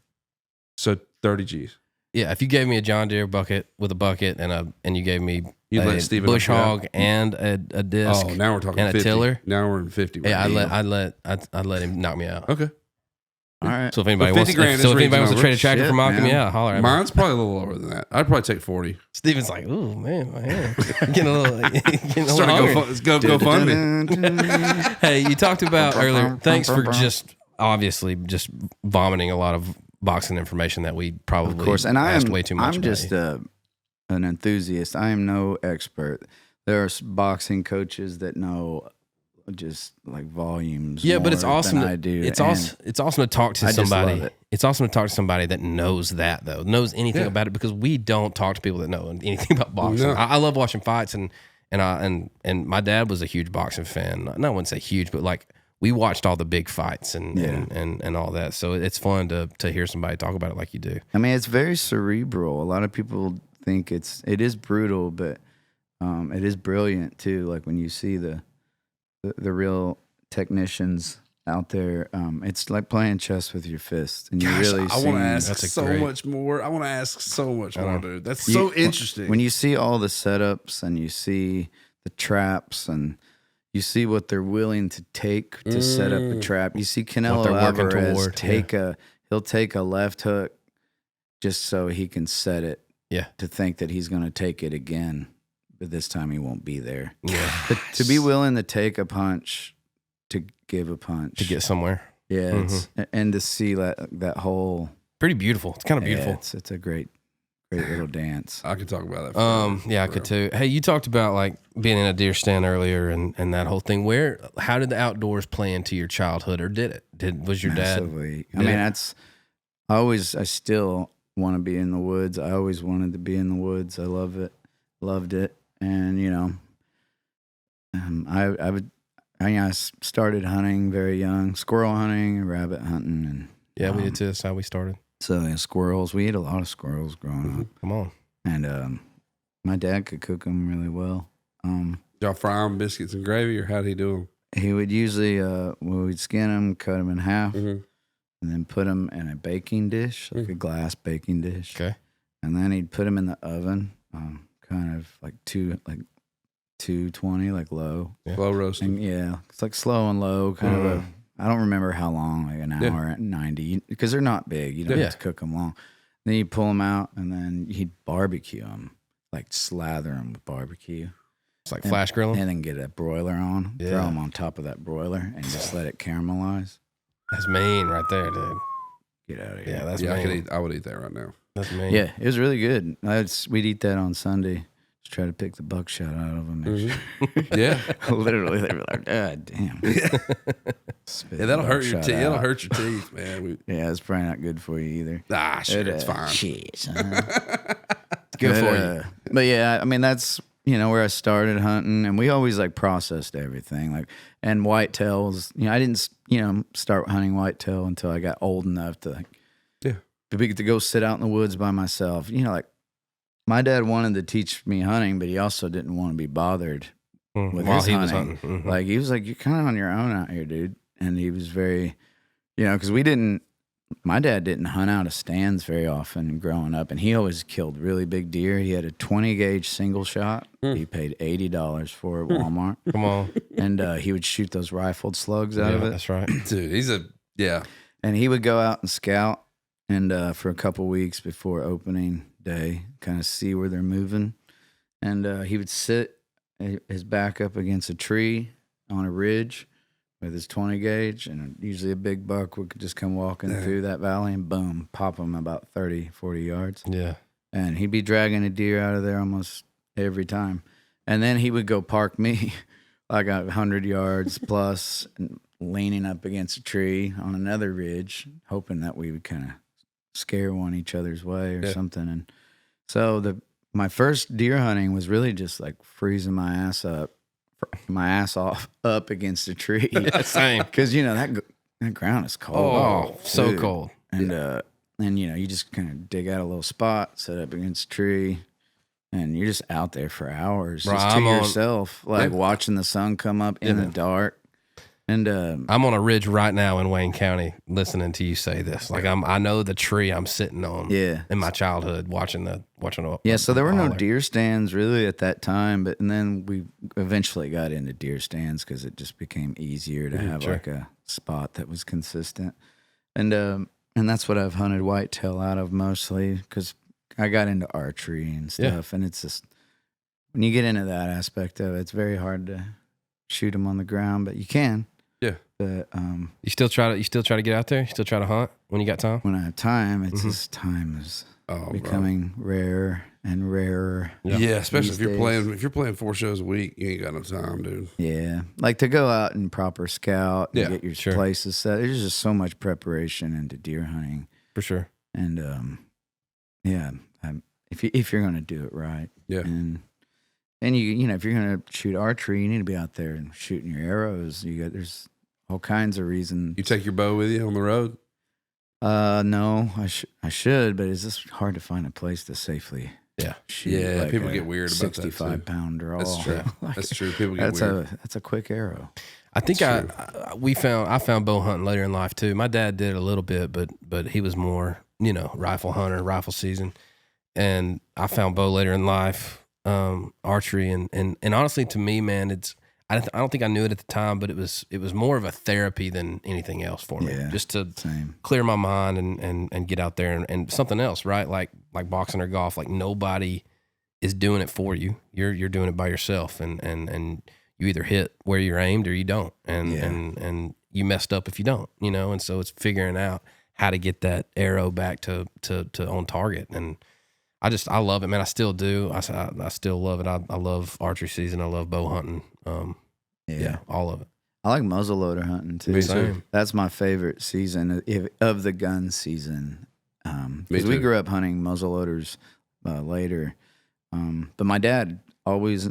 So 30 G's. Yeah, if you gave me a John Deere bucket with a bucket and you gave me You'd a let Steven bush knock you out? hog and a disc. Oh, now we're talking and a 50. tiller? Now we're in 50. Yeah, right? I'd let him knock me out. Okay. All right. So if anybody But wants, 50 grand is if anybody wants to reasonable. trade a tractor Shit, for knocking me man. out, holler at me. Mine's probably a little lower than that. I'd probably take 40. Steven's like, ooh man, my hair getting a little, getting a Start little to hungry. go fund me. Hey, you talked about earlier. Thanks for just obviously just vomiting a lot of boxing information that we probably Of course, and I asked am. way too much. I'm about just you. an enthusiast. I am no expert. There are boxing coaches that know just like volumes. Yeah, but it's more awesome. than I do. It's and awesome. It's awesome to talk to I just somebody. love it. It's awesome to talk to somebody that knows that though, knows anything Yeah. about it because we don't talk to people that know anything about boxing. No. I love watching fights and my dad was a huge boxing fan. I wouldn't say huge, but like we watched all the big fights and all that. So it's fun to hear somebody talk about it like you do. I mean, it's very cerebral. A lot of people think it is brutal, but it is brilliant too. Like when you see the real technicians out there, it's like playing chess with your fist, and you really I see. want to ask That's a so great- much more. I want to ask so much more, dude. That's You- so interesting. When you see all the setups and you see the traps and you see what they're willing to take to set up a trap, you see Canelo they're working Alvarez toward, he'll take a left hook just so he can set it. Yeah. To think that he's going to take it again, but this time he won't be there. Yeah. But to be willing to take a punch, to give a punch, To get somewhere. yeah, and to see that whole Pretty beautiful. It's kind of beautiful. it's a great Great little dance. I could talk about that. Yeah, I could too. Hey, you talked about like being in a deer stand earlier and that whole thing. How did the outdoors play into your childhood, or was your dad? Massively. I mean, I still want to be in the woods. I always wanted to be in the woods. I loved it. And, I started hunting very young, squirrel hunting and rabbit hunting. And yeah, we did too. That's how we started. So squirrels, we ate a lot of squirrels growing up. Come on. And my dad could cook them really well. Y'all fry them, biscuits and gravy, or how'd he do them? He would usually, we'd skin them, cut them in half, and then put them in a baking dish, like a glass baking dish. Okay. And then he'd put them in the oven, kind of like 220, like low. Yeah. Slow roasting. And it's like slow and low, kind of I don't remember how long, like an hour at 90, because they're not big. You don't have to cook them long. Then you pull them out, and then he'd barbecue them, like slather them with barbecue. It's like flash grilling. And then get a broiler on, throw them on top of that broiler, and just let it caramelize. That's mean right there, dude. Get out of here. Yeah, that's mean. I would eat that right now. That's mean. Yeah, it was really good. We'd eat that on Sunday. Just try to pick the buckshot out of them. Yeah. Literally, they were like, God damn. That'll hurt your teeth. It'll hurt your teeth, man. It's probably not good for you either. Sure, it's fine. Shit. It's good for you. But yeah, I mean, that's, where I started hunting, and we always like processed everything. And whitetails, I didn't, start hunting whitetail until I got old enough to to go sit out in the woods by myself. My dad wanted to teach me hunting, but he also didn't want to be bothered with his hunting. Was hunting. Mm-hmm. Like, he was like, you're kind of on your own out here, dude. And he was very, because my dad didn't hunt out of stands very often growing up, and he always killed really big deer. He had a 20 gauge single shot. He paid $80 for it at Walmart. Come on. And he would shoot those rifled slugs out of it. That's right. Dude, And he would go out and scout and for a couple weeks before opening day, kind of see where they're moving. And he would sit his back up against a tree on a ridge with his 20 gauge, and usually a big buck would just come walking through that valley and boom, pop him about 30, 40 yards. Yeah. And he'd be dragging a deer out of there almost every time. And then he would go park me like 100 yards plus, and leaning up against a tree on another ridge, hoping that we would kind of scare one each other's way or something. And so my first deer hunting was really just like freezing my ass off up against a tree. Same. Because that ground is cold. Oh, so cold. And then you just kind of dig out a little spot, set up against a tree, and you're just out there for hours, just to yourself, watching the sun come up in the dark. And I'm on a ridge right now in Wayne County listening to you say this. Like, I know the tree I'm sitting on in my childhood watching so there were no deer stands really at that time, and then we eventually got into deer stands because it just became easier to have like a spot that was consistent. And that's what I've hunted whitetail out of mostly, because I got into archery and stuff. And it's just, when you get into that aspect of it, it's very hard to shoot them on the ground, but you can. Yeah. But you still try to get out there? You still try to hunt when you got time? When I have time, it's just time is becoming rarer and rarer. Yeah, especially if you're playing 4 shows a week, you ain't got no time, dude. Yeah. Like to go out and proper scout and get your places set. There's just so much preparation into deer hunting. For sure. And if you're going to do it right. Yeah. And if you're gonna shoot archery, you need to be out there and shooting your arrows. There's all kinds of reasons. You take your bow with you on the road? No, I should, but it's just hard to find a place to safely shoot. Yeah, people get weird about that. 65-pound draw. That's true. That's true. People get weird. That's a quick arrow. I think I found bow hunting later in life too. My dad did a little bit, but he was more rifle hunter, rifle season, and I found bow later in life. Archery and honestly, to me, man, I don't think I knew it at the time, but it was more of a therapy than anything else for me. Just to clear my mind and get out there and something else, right? Like boxing or golf. Like, nobody is doing it for you. You're doing it by yourself, and you either hit where you're aimed or you don't, and you messed up if you don't, And so it's figuring out how to get that arrow back to on target. And I love it, man. I still do. I still love it. I love archery season. I love bow hunting. Yeah, all of it. I like muzzleloader hunting too. Me too. That's my favorite season of the gun season. Because we grew up hunting muzzleloaders later. But my dad always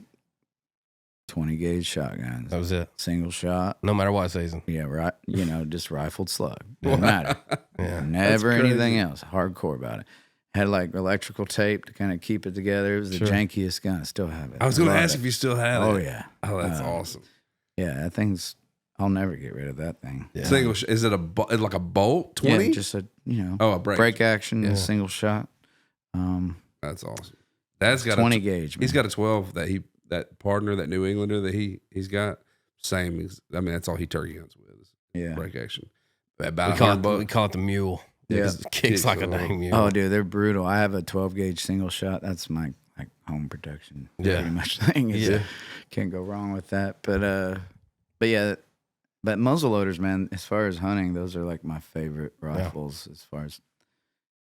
20 gauge shotguns. That was it. Single shot. No matter what season. Yeah, right. Just rifled slug. Didn't matter. Yeah. Never anything else. Hardcore about it. Had like electrical tape to kind of keep it together. It was the jankiest gun. I still have it. I was going to ask if you still had it. Oh, yeah. Oh, that's awesome. Yeah, that thing's, I'll never get rid of that thing. Yeah. Single, is it like a bolt 20? Yeah, just a, a break action, single shot. That's awesome. Dad's got 20 gauge. Man. He's got a 12 that partner, that New Englander that he's got. Same. That's all he turkey hunts with. Yeah. Break action. We call it the mule. Yeah. It kicks like a dang mule. Oh, dude, they're brutal. I have a 12 gauge single shot. That's my home protection. Pretty much thing. Can't go wrong with that. But muzzleloaders, man, as far as hunting, those are like my favorite rifles as far as,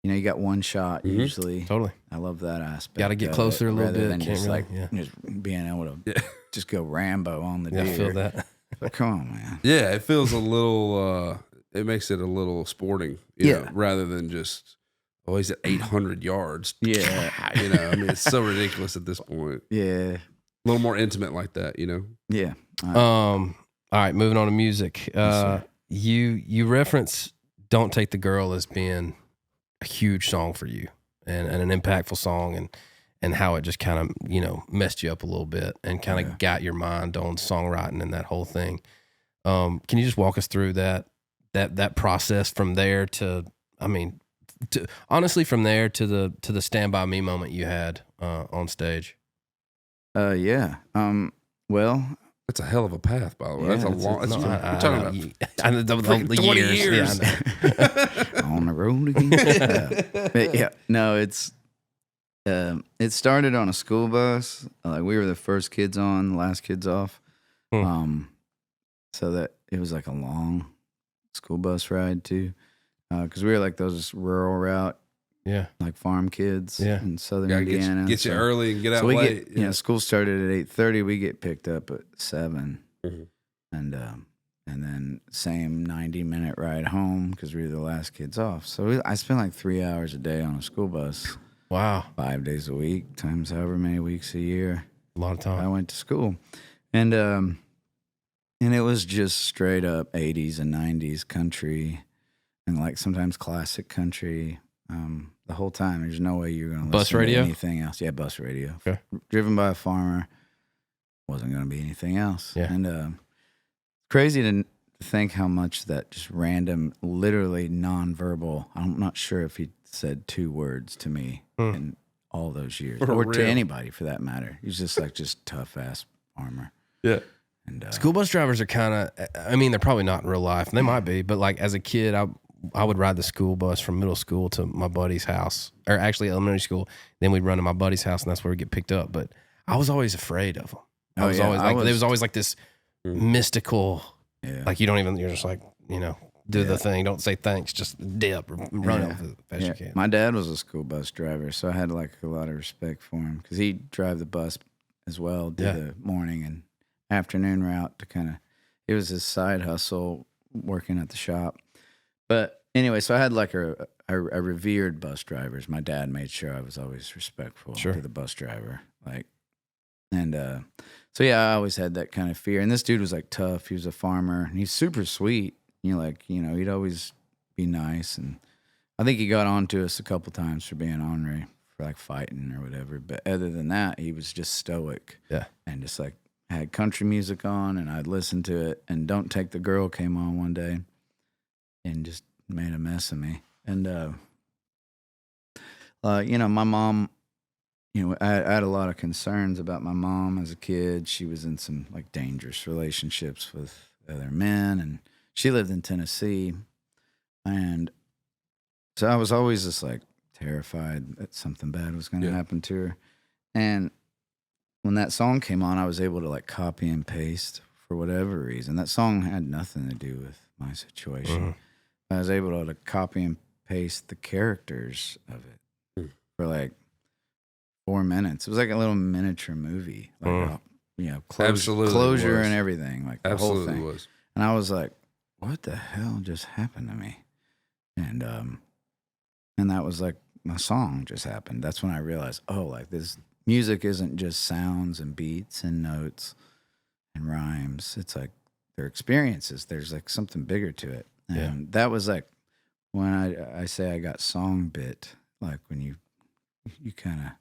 you got one shot usually. Totally. I love that aspect. Got to get closer a little bit. Than just really, just being able to just go Rambo on the deer. I feel that. But come on, man. Yeah, it feels a little, it makes it a little sporting, you know, rather than just, he's at 800 yards. Yeah. It's so ridiculous at this point. Yeah. A little more intimate like that, Yeah. All right, moving on to music. You reference "Don't Take the Girl" as being a huge song for you and an impactful song, and how it just kind of messed you up a little bit and kind of got your mind on songwriting and that whole thing. Can you just walk us through that process from there to from there to the Stand By Me moment you had on stage? Yeah. Well, that's a hell of a path, by the way. Yeah, that's a long. We're talking about the 20 years. Yeah, on the road again. It started on a school bus. Like we were the first kids on, the last kids off. So that it was like a long school bus ride too, because we were like those rural route. Yeah, like farm kids in southern Indiana. Get you early and get out late. School started at 8:30. We get picked up at 7, and then same 90-minute ride home because we were the last kids off. So I spent like 3 hours a day on a school bus. Wow, 5 days a week times however many weeks a year. A lot of time. I went to school, and it was just straight up 80s and 90s country, and like sometimes classic country. The whole time, there's no way you're going to listen to anything else. Yeah, bus radio. Okay. Driven by a farmer, wasn't going to be anything else. Yeah. And crazy to think how much that just random, literally nonverbal. I'm not sure if he said 2 words to me in all those years, or to anybody for that matter. He's just tough ass farmer. Yeah. And school bus drivers are kind of, they're probably not in real life. They might be, but like as a kid, I would ride the school bus from middle school to my buddy's house, or actually elementary school. Then we'd run to my buddy's house, and that's where we get picked up. But I was always afraid of them. There was always like this mystical, like you're just like, do the thing. Don't say thanks, just dip or run it as fast as you can. My dad was a school bus driver, so I had like a lot of respect for him because he'd drive the bus as well, do the morning and afternoon route to kind of, it was his side hustle working at the shop. But anyway, so I had like a revered bus drivers. My dad made sure I was always respectful to the bus driver. So I always had that kind of fear. And this dude was like tough. He was a farmer, and he's super sweet. He'd always be nice. And I think he got on to us a couple times for being ornery, for like fighting or whatever. But other than that, he was just stoic. Yeah. And just like had country music on, and I'd listen to it. And Don't Take the Girl came on one day and just made a mess of me. And, my mom, I had a lot of concerns about my mom as a kid. She was in some like dangerous relationships with other men, and she lived in Tennessee. And so I was always just like terrified that something bad was going to happen to her. And when that song came on, I was able to like copy and paste for whatever reason. That song had nothing to do with my situation. I was able to copy and paste the characters of it for like 4 minutes. It was like a little miniature movie, like Absolutely closure was. and everything, like the Absolutely whole thing. was. And I was like, "What the hell just happened to me?" And that was like my song just happened. That's when I realized, oh, like this music isn't just sounds and beats and notes and rhymes. It's like they're experiences. There's like something bigger to it. And that was like when I say I got song bit, like when you kind of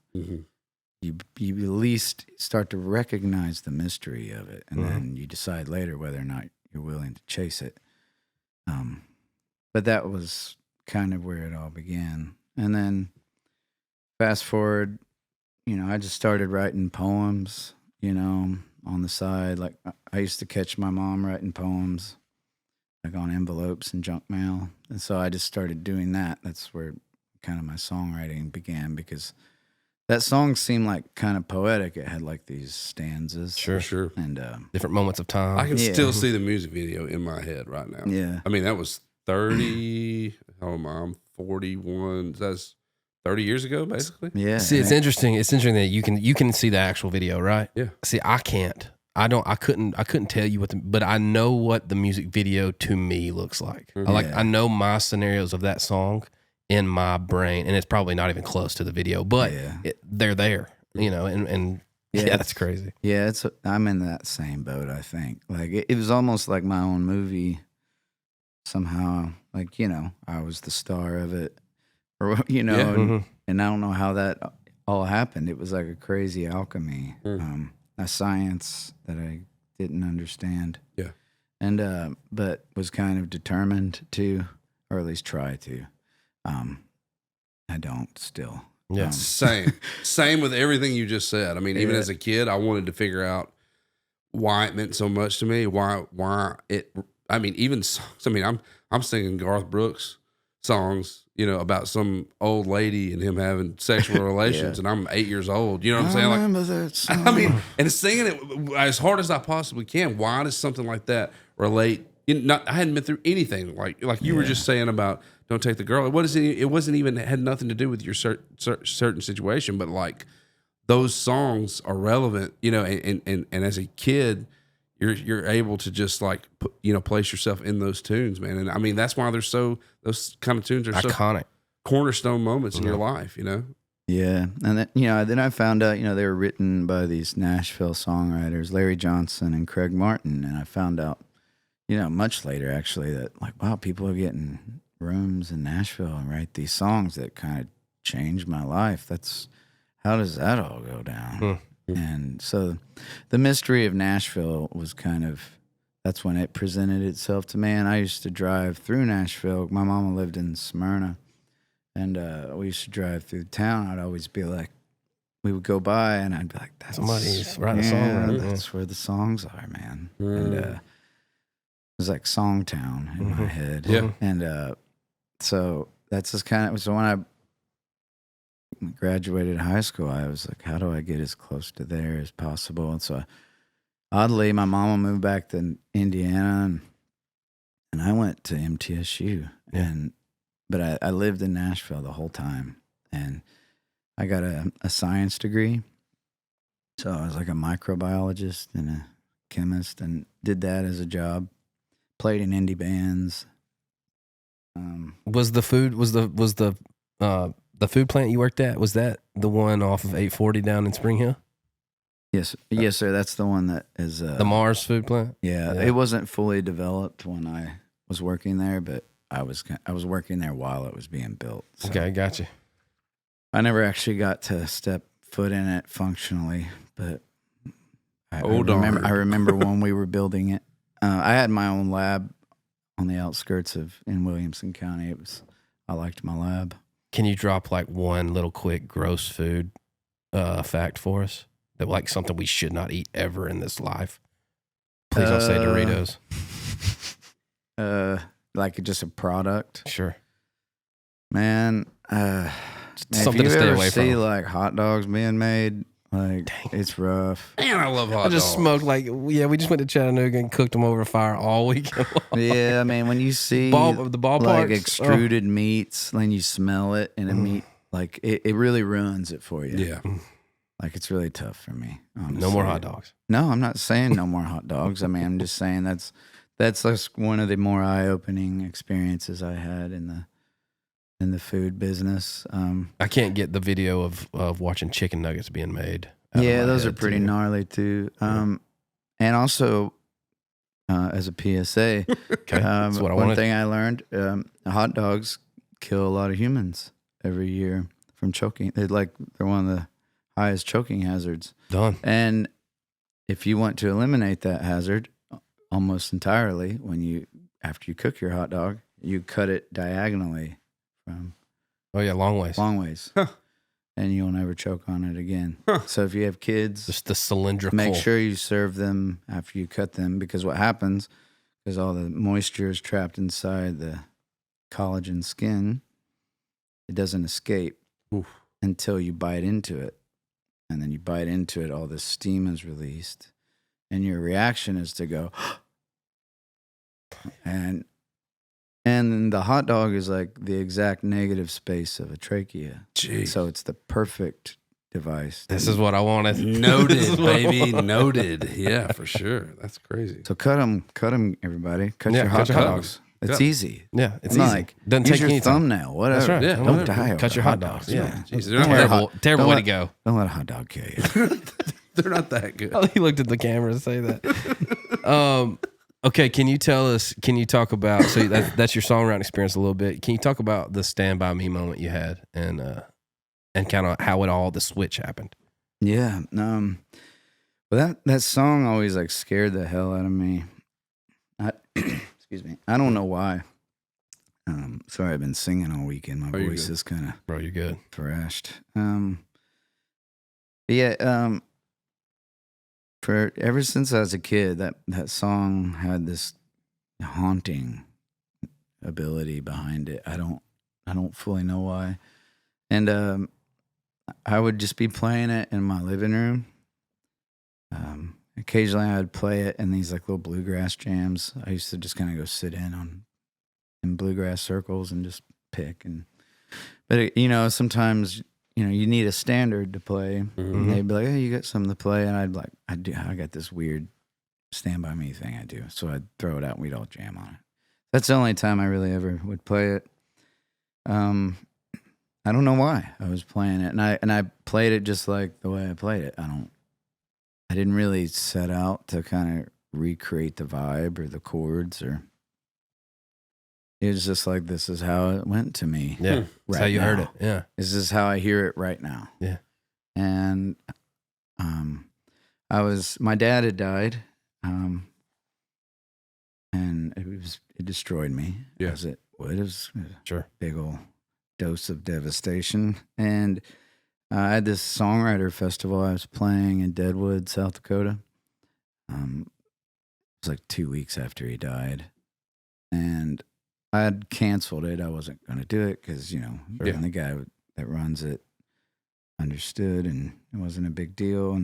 you at least start to recognize the mystery of it, and then you decide later whether or not you're willing to chase it. But that was kind of where it all began. And then fast forward, I just started writing poems, on the side. Like I used to catch my mom writing poems, like on envelopes and junk mail. And so I just started doing that. That's where kind of my songwriting began, because that song seemed like kind of poetic. It had like these stanzas. Sure. And Different moments of time. I can still see the music video in my head right now. Yeah. I mean, that was 30. How am I? I'm 41. That's 30 years ago, basically. yeah. See, it's interesting. It's interesting that you can see the actual video, right? Yeah. See, I can't. I couldn't tell you but I know what the music video to me looks like. I know my scenarios of that song in my brain, and it's probably not even close to the video, but they're there, and that's crazy. Yeah, I'm in that same boat, I think. Like it was almost like my own movie somehow. Like, I was the star of it, or and I don't know how that all happened. It was like a crazy alchemy, a science that I didn't understand. Yeah. And but was kind of determined to, or at least try to. I don't still. Yeah. Same with everything you just said. I mean, even as a kid, I wanted to figure out why it meant so much to me. Why it, I mean, even songs. I mean, I'm singing Garth Brooks songs, about some old lady and him having sexual relations, and I'm 8 years old. You know what I'm saying? I remember that song. I mean, and singing it as hard as I possibly can. Why does something like that relate? I hadn't been through anything like you were just saying about don't take the girl. It wasn't even had nothing to do with your certain situation, but like those songs are relevant, and as a kid, you're able to just like place yourself in those tunes, man. And I mean that's why those kind of tunes are iconic, cornerstone moments in your life, Yeah, and then I found out they were written by these Nashville songwriters, Larry Johnson and Craig Martin, and I found out much later actually that like wow, people are getting rooms in Nashville and write these songs that kind of changed my life. How does that all go down? And so the mystery of Nashville was that's when it presented itself to me. And I used to drive through Nashville. My mama lived in Smyrna, and we used to drive through town. I'd always be like, we would go by, and I'd be like, "That's somebody's writing a song right there. That's where the songs are, man." And it was like Songtown in my head. Yeah. And so that's just so when I graduated high school, I was like, how do I get as close to there as possible? And so oddly, my mama moved back to Indiana, and I went to MTSU. But I lived in Nashville the whole time, and I got a science degree. So I was like a microbiologist and a chemist, and did that as a job. Played in indie bands. Was the food plant you worked at, was that the one off of 840 down in Spring Hill? Yes, sir. That's the one that is the Mars food plant. Yeah, it wasn't fully developed when I was working there, but I was working there while it was being built. So Okay, gotcha. I never actually got to step foot in it functionally, but I remember when we were building it. I had my own lab on the outskirts in Williamson County. I liked my lab. Can you drop like one little quick gross food fact for us? That like something we should not eat ever in this life? Please don't say Doritos. Like just a product. Sure. Man, something to stay away see from. like hot dogs being made, like it's rough. Man, I love hot dogs. I just smoked we just went to Chattanooga and cooked them over a fire all weekend. Yeah, I mean when you see the ballparks, like extruded meats, then you smell it, and a meat like it really ruins it for you. Yeah. Like, it's really tough for me. Honestly. No more hot dogs. No, I'm not saying no more hot dogs. I mean, I'm just saying that's like one of the more eye-opening experiences I had in the food business. I can't get the video of watching chicken nuggets being made. Yeah, those are pretty gnarly too. And also, as a PSA, Okay, that's what I one wanted. thing I learned: hot dogs kill a lot of humans every year from choking. They're one of the highest choking hazards. Done. And if you want to eliminate that hazard almost entirely, after you cook your hot dog, you cut it diagonally from Oh yeah, long ways. and you'll never choke on it again. So if you have kids, Just the cylindrical. make sure you serve them after you cut them, because what happens is all the moisture is trapped inside the collagen skin. It doesn't escape until you bite into it. And then you bite into it, all this steam is released. And your reaction is to go, and the hot dog is like the exact negative space of a trachea. Jeez. So it's the perfect device. This is what I wanted. This is Noted, what I baby. wanted. Noted. Yeah, for sure. That's crazy. So cut them, everybody. Cut Yeah, your cut hot your hot dogs. It's easy. Yeah, it's I'm easy. not like, Doesn't use take your any time. thumbnail, whatever. That's right. Yeah, Don't whatever. die over Cut your hot dogs. Yeah. man. Jeez, they're not Terrible, terrible Don't way let- to go. Don't let a hot dog kill you. They're not that good. Oh, he looked at the camera to say that. Okay, can you talk about, so that's your songwriting experience a little bit. Can you talk about the Stand By Me moment you had and kind of how the switch happened? Yeah. Well, that song always like scared the hell out of me. Excuse me. I don't know why. Sorry, I've been singing all weekend. My you're voice good. is kind of Bro, you're good. thrashed. But yeah. For ever since I was a kid, that song had this haunting ability behind it. I don't fully know why. And I would just be playing it in my living room. Occasionally I would play it in these like little bluegrass jams. I used to just kind of go sit in bluegrass circles and just pick. But sometimes you need a standard to play. And they'd be like, "Hey, you got something to play?" And I'd be like, I got this weird Stand By Me thing I do. So I'd throw it out and we'd all jam on it. That's the only time I really ever would play it. I don't know why I was playing it, and I played it just like the way I played it. I didn't really set out to kind of recreate the vibe or the chords, or it was just like, this is how it went to me. Yeah, that's how you heard it. Yeah, This is how I hear it right now. Yeah. And my dad had died, and it destroyed me. Yeah. As it would. It was sure. a big old dose of devastation. And I had this songwriter festival I was playing in Deadwood, South Dakota. It was like 2 weeks after he died. And I had canceled it. I wasn't going to do it because, and the guy that runs it understood, and it wasn't a big deal.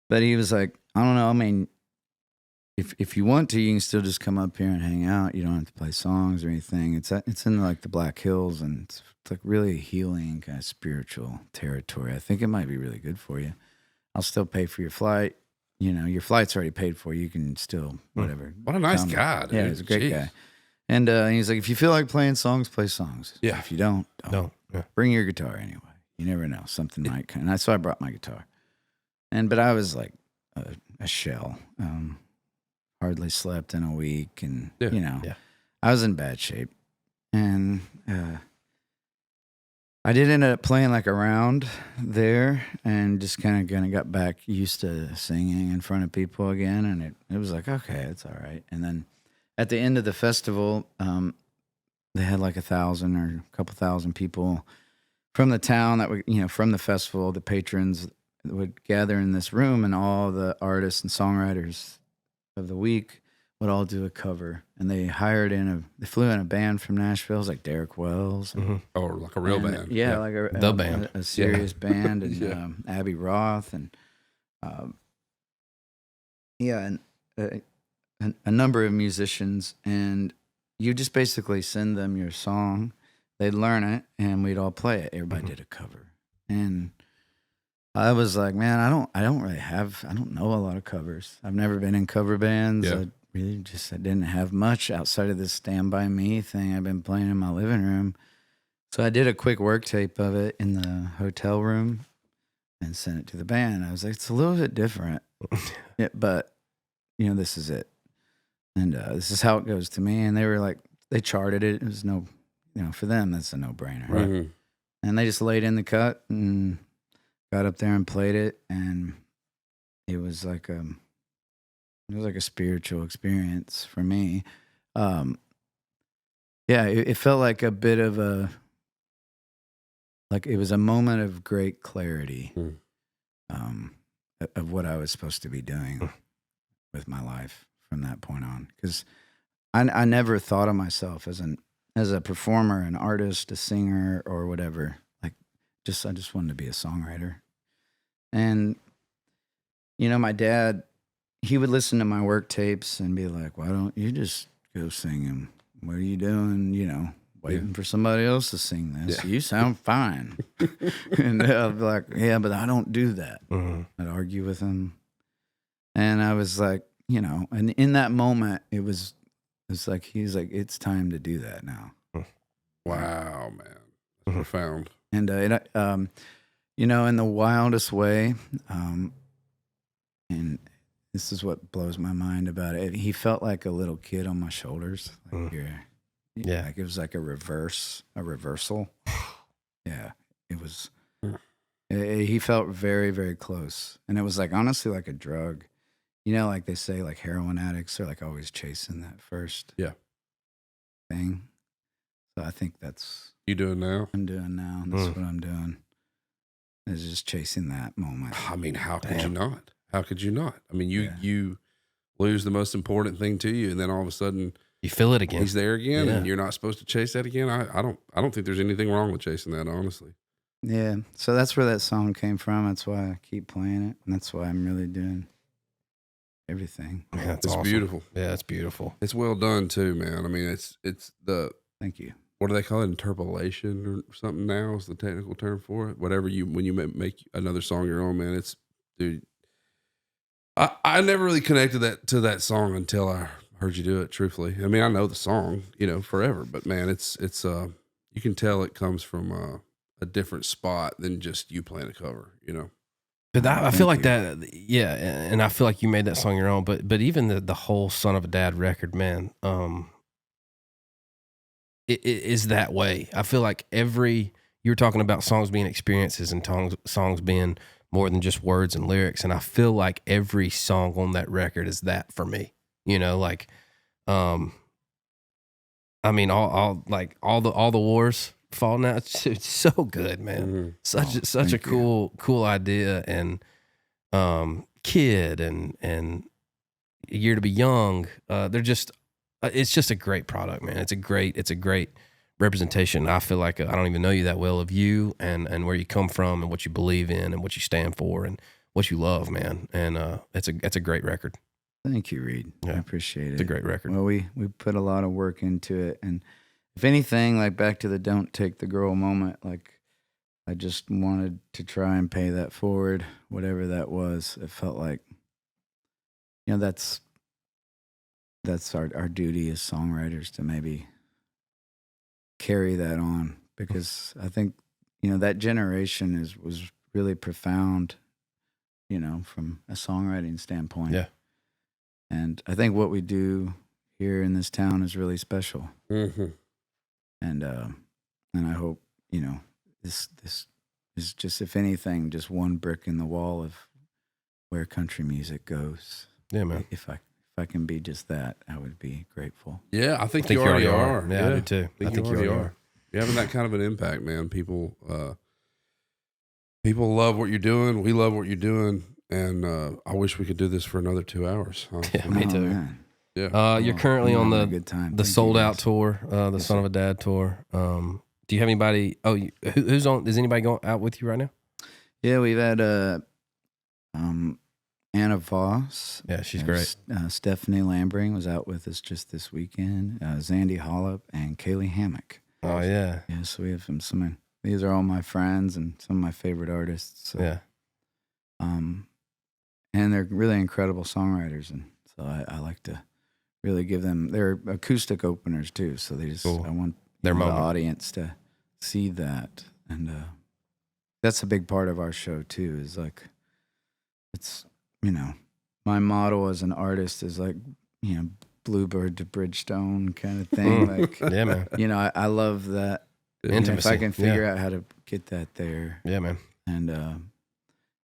But he was like, I don't know. I mean, if you want to, you can still just come up here and hang out. You don't have to play songs or anything. It's in like the Black Hills, and it's like really healing, kind of spiritual territory. I think it might be really good for you. I'll still pay for your flight. Your flight's already paid for. You can still whatever. What a nice come. guy, dude. Yeah, he's a great Jeez. guy. And he's like, if you feel like playing songs, play songs. Yeah. If you don't. No. Yeah. Bring your guitar anyway. You never know. Something might come. And so I brought my guitar. But I was like a shell. Hardly slept in a week. And, Yeah. I was in bad shape. And I did end up playing like around there and just kind of got back used to singing in front of people again. And it was like, okay, it's all right. And then at the end of the festival, they had like 1,000 or a couple thousand people from the town that would, from the festival, the patrons would gather in this room, and all the artists and songwriters of the week would all do a cover. And they they flew in a band from Nashville. It was like Derek Wells. And, Or like a real and, band. Yeah, like The band. a serious band. And Yeah. Abby Roth. And and a number of musicians. And you just basically send them your song. They'd learn it, and we'd all play it. Everybody did a cover. And I was like, man, I don't know a lot of covers. I've never been in cover bands. Yeah. I didn't have much outside of this Stand By Me thing I've been playing in my living room. So I did a quick work tape of it in the hotel room and sent it to the band. I was like, it's a little bit different, yeah, but this is it. And this is how it goes to me. And they were like, they charted it. It was no, for them, that's a no-brainer. Right. Mm-hmm. And they just laid in the cut and got up there and played it. And it was like a spiritual experience for me. It felt like a bit of it was a moment of great clarity of what I was supposed to be doing with my life from that point on. Because I never thought of myself as a performer, an artist, a singer, or whatever. I just wanted to be a songwriter. And my dad, he would listen to my work tapes and be like, "Why don't you just go sing them? What are you doing? Waiting for somebody else to sing this. Yeah. You sound fine." And I'd be like, "Yeah, but I don't do that." Mm-hmm. I'd argue with him. And I was like, and in that moment, it's like, he's like, it's time to do that now. Wow, man. That's profound. And, in the wildest way, and this is what blows my mind about it. He felt like a little kid on my shoulders. Like like it was like a reversal. Yeah, it was. He felt very, very close, and it was like, honestly, like a drug. Like they say, like heroin addicts are like always chasing that first thing. So I think that's you doing now. I'm doing now. That's what I'm doing. Is just chasing that moment. I mean, how could you not? How could you not? I mean, you lose the most important thing to you, and then all of a sudden you feel it again. He's there again, and you're not supposed to chase that again. I don't think there's anything wrong with chasing that, honestly. Yeah. So that's where that song came from. That's why I keep playing it, and that's why I'm really doing everything. Yeah, it's awesome. Beautiful. Yeah, it's beautiful. It's well done too, man. I mean, it's the thank you. What do they call it? Interpolation or something now is the technical term for it. Whatever when you make another song your own, man. It's dude. I never really connected that to that song until I heard you do it. Truthfully, I mean, I know the song, forever, but man, it's you can tell it comes from a different spot than just you playing a cover, But I feel like that, and I feel like you made that song your own. But even the whole "Son of a Dad" record, man, it is that way. I feel like you were talking about songs being experiences and songs being more than just words and lyrics, and I feel like every song on that record is that for me. I mean, all the wars falling out. It's so good, man. Mm-hmm. Such a cool idea, and Kid and A Year to Be Young. They're just. It's just a great product, man. It's a great representation. I feel like I don't even know you that well, of you and where you come from and what you believe in and what you stand for and what you love, man. And it's a great record. Thank you, Reid. Yeah. I appreciate it. It's a great record. Well, we put a lot of work into it, and if anything, like back to the "Don't Take the Girl" moment, like I just wanted to try and pay that forward, whatever that was. It felt like, that's our duty as songwriters to maybe carry that on, because I think, that generation was really profound, from a songwriting standpoint. Yeah. And I think what we do here in this town is really special. Mm-hmm. And I hope, this is just, if anything, just one brick in the wall of where country music goes. Yeah, man. If I can be just that, I would be grateful. Yeah, I think you already are. Yeah, I do too. I think you already are. You're having that kind of an impact, man. People love what you're doing. We love what you're doing. And I wish we could do this for another 2 hours. Yeah, me too. Man. Yeah. You're currently on the Sold Out tour, the Son of a Dad tour. Do you have anybody? Oh, who's on? Is anybody going out with you right now? Yeah, we've had Anna Voss. Yeah, she's great. Stephanie Lambring was out with us just this weekend. Zandy Hollop and Kaylee Hammock. Oh, yeah. Yeah, so we have some. These are all my friends and some of my favorite artists. So. Yeah. And they're really incredible songwriters, and so I like to really give them. They're acoustic openers too, so they just Cool. I want Their the moment. audience to see that, and that's a big part of our show too. Is like it's my motto as an artist is like bluebird to Bridgestone kind of thing. Like Yeah, man. I love that. Intimacy. If I can figure out how to get that there, Yeah, man. and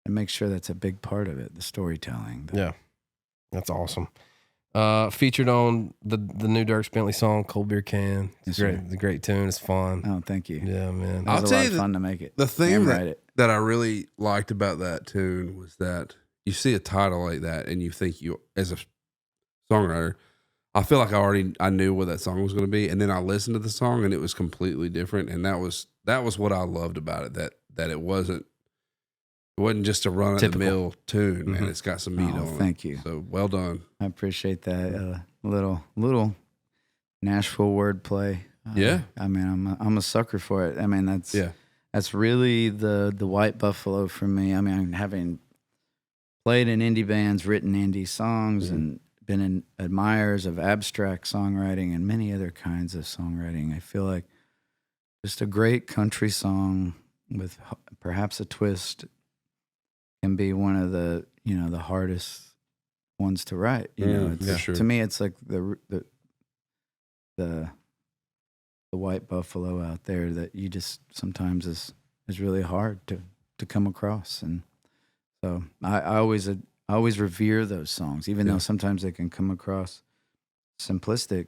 make sure that's a big part of it, the storytelling. Yeah, that's awesome. Featured on the new Dierks Bentley song, Cold Beer Can. It's Yes, great. sir. It's a great tune. It's fun. Oh, thank you. Yeah, man. It was I'll a tell lot you of fun to make it. The thing and write it. that I really liked about that tune was that you see a title like that and you think you, as a songwriter, I feel like I knew what that song was going to be, and then I listened to the song and it was completely different, and that was what I loved about it, that it wasn't just a run of the mill tune, and it's got some meat on it. Thank you. So well done. I appreciate that. Little Nashville wordplay. Yeah. I mean, I'm a sucker for it. I mean, that's really the white buffalo for me. I mean, having played in indie bands, written indie songs, and been admirers of abstract songwriting and many other kinds of songwriting, I feel like just a great country song with perhaps a twist can be one of the the hardest ones to write. For sure. To me, it's like the white buffalo out there that you just sometimes is really hard to come across, and so I always revere those songs, even though sometimes they can come across simplistic.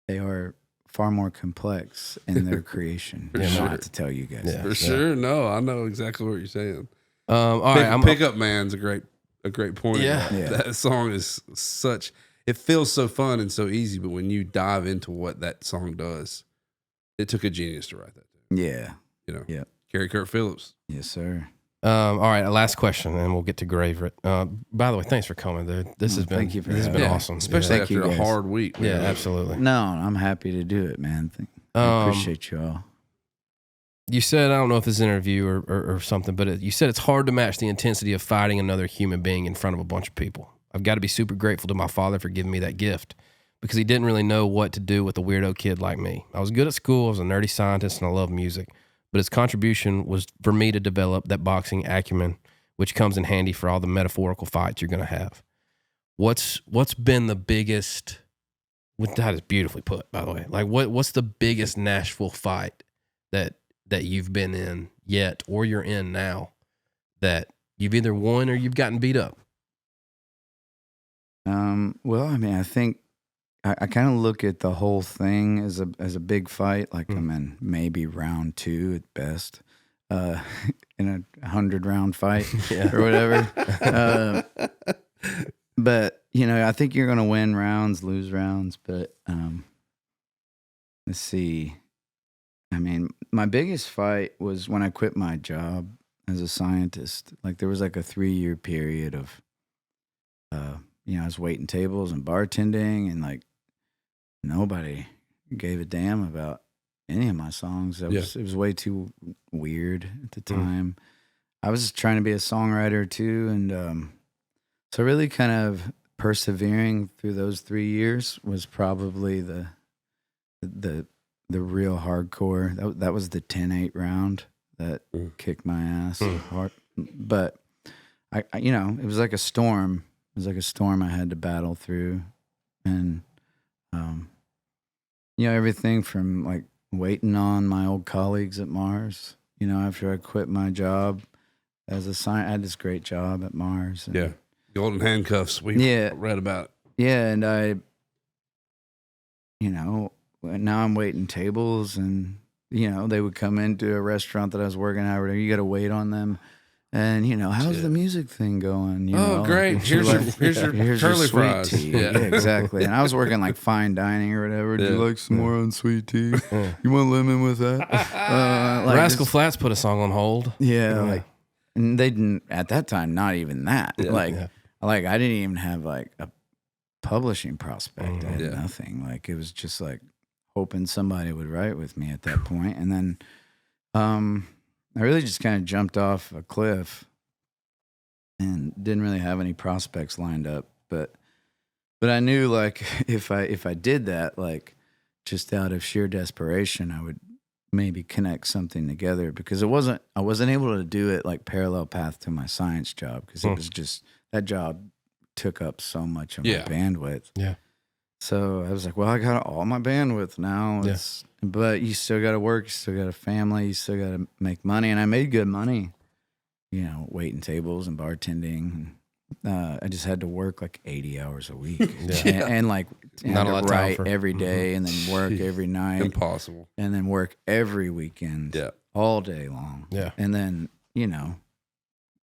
They are far more complex in their creation. For I sure. don't have to tell you guys. Yeah. For sure. No, I know exactly what you're saying. All right. Pickup Man's a great point. Yeah. That song is it feels so fun and so easy, but when you dive into what that song does, it took a genius to write that. Yeah. Yeah. Gary Kurt Phillips. Yes, sir. All right, last question, and we'll get to Gravorite. By the way, thanks for coming, dude. This has been thank you for this has having been me. awesome, Especially Thank you, after a guys. hard week. Yeah, man. absolutely. No, I'm happy to do it, man. I appreciate you all. You said, I don't know if this is an interview or something, but you said it's hard to match the intensity of fighting another human being in front of a bunch of people. I've got to be super grateful to my father for giving me that gift because he didn't really know what to do with a weirdo kid like me. I was good at school, I was a nerdy scientist, and I love music, but his contribution was for me to develop that boxing acumen, which comes in handy for all the metaphorical fights you're going to have. What's been the biggest, that is beautifully put, by the way, like what's the biggest Nashville fight that you've been in yet, or you're in now, that you've either won or you've gotten beat up? Well, I mean, I think I kind of look at the whole thing as a big fight. Like I'm in maybe round 2 at best, in a 100-round fight or whatever. But I think you're going to win rounds, lose rounds. But let's see. I mean, my biggest fight was when I quit my job as a scientist. Like there was like a 3-year period of, I was waiting tables and bartending, and like nobody gave a damn about any of my songs. It was way too weird at the time. I was just trying to be a songwriter too, and so really kind of persevering through those 3 years was probably the real hardcore. That was the 10-8 round that kicked my ass hard. But I it was like a storm. It was like a storm I had to battle through, and everything from like waiting on my old colleagues at Mars. After I quit my job as a scientist, I had this great job at Mars. And, Golden handcuffs. We read about it. Yeah, and I, now I'm waiting tables, and they would come into a restaurant that I was working at. You got to wait on them, and how's the music thing going? Great. Here's your curly sweet fries. tea. Yeah, exactly. And I was working like fine dining or whatever. Do you like some more on sweet tea? You want lemon with that? Rascal Flatts put a song on hold. Yeah, and they didn't at that time. Not even that. Like I didn't even have like a publishing prospect. I had nothing. Like it was just like hoping somebody would write with me at that point. And then I really just kind of jumped off a cliff and didn't really have any prospects lined up. But I knew like if I did that, like just out of sheer desperation, I would maybe connect something together, because I wasn't able to do it like parallel path to my science job, because it was just, that job took up so much of my bandwidth. Yeah. So I was like, well, I got all my bandwidth now. But you still got to work. You still got a family. You still got to make money. And I made good money, you know, waiting tables and bartending. I just had to work like 80 hours a week and like Not a lot of time write for- every day and then work every night. Impossible. And then work every weekend all day long. Yeah. And then, you know,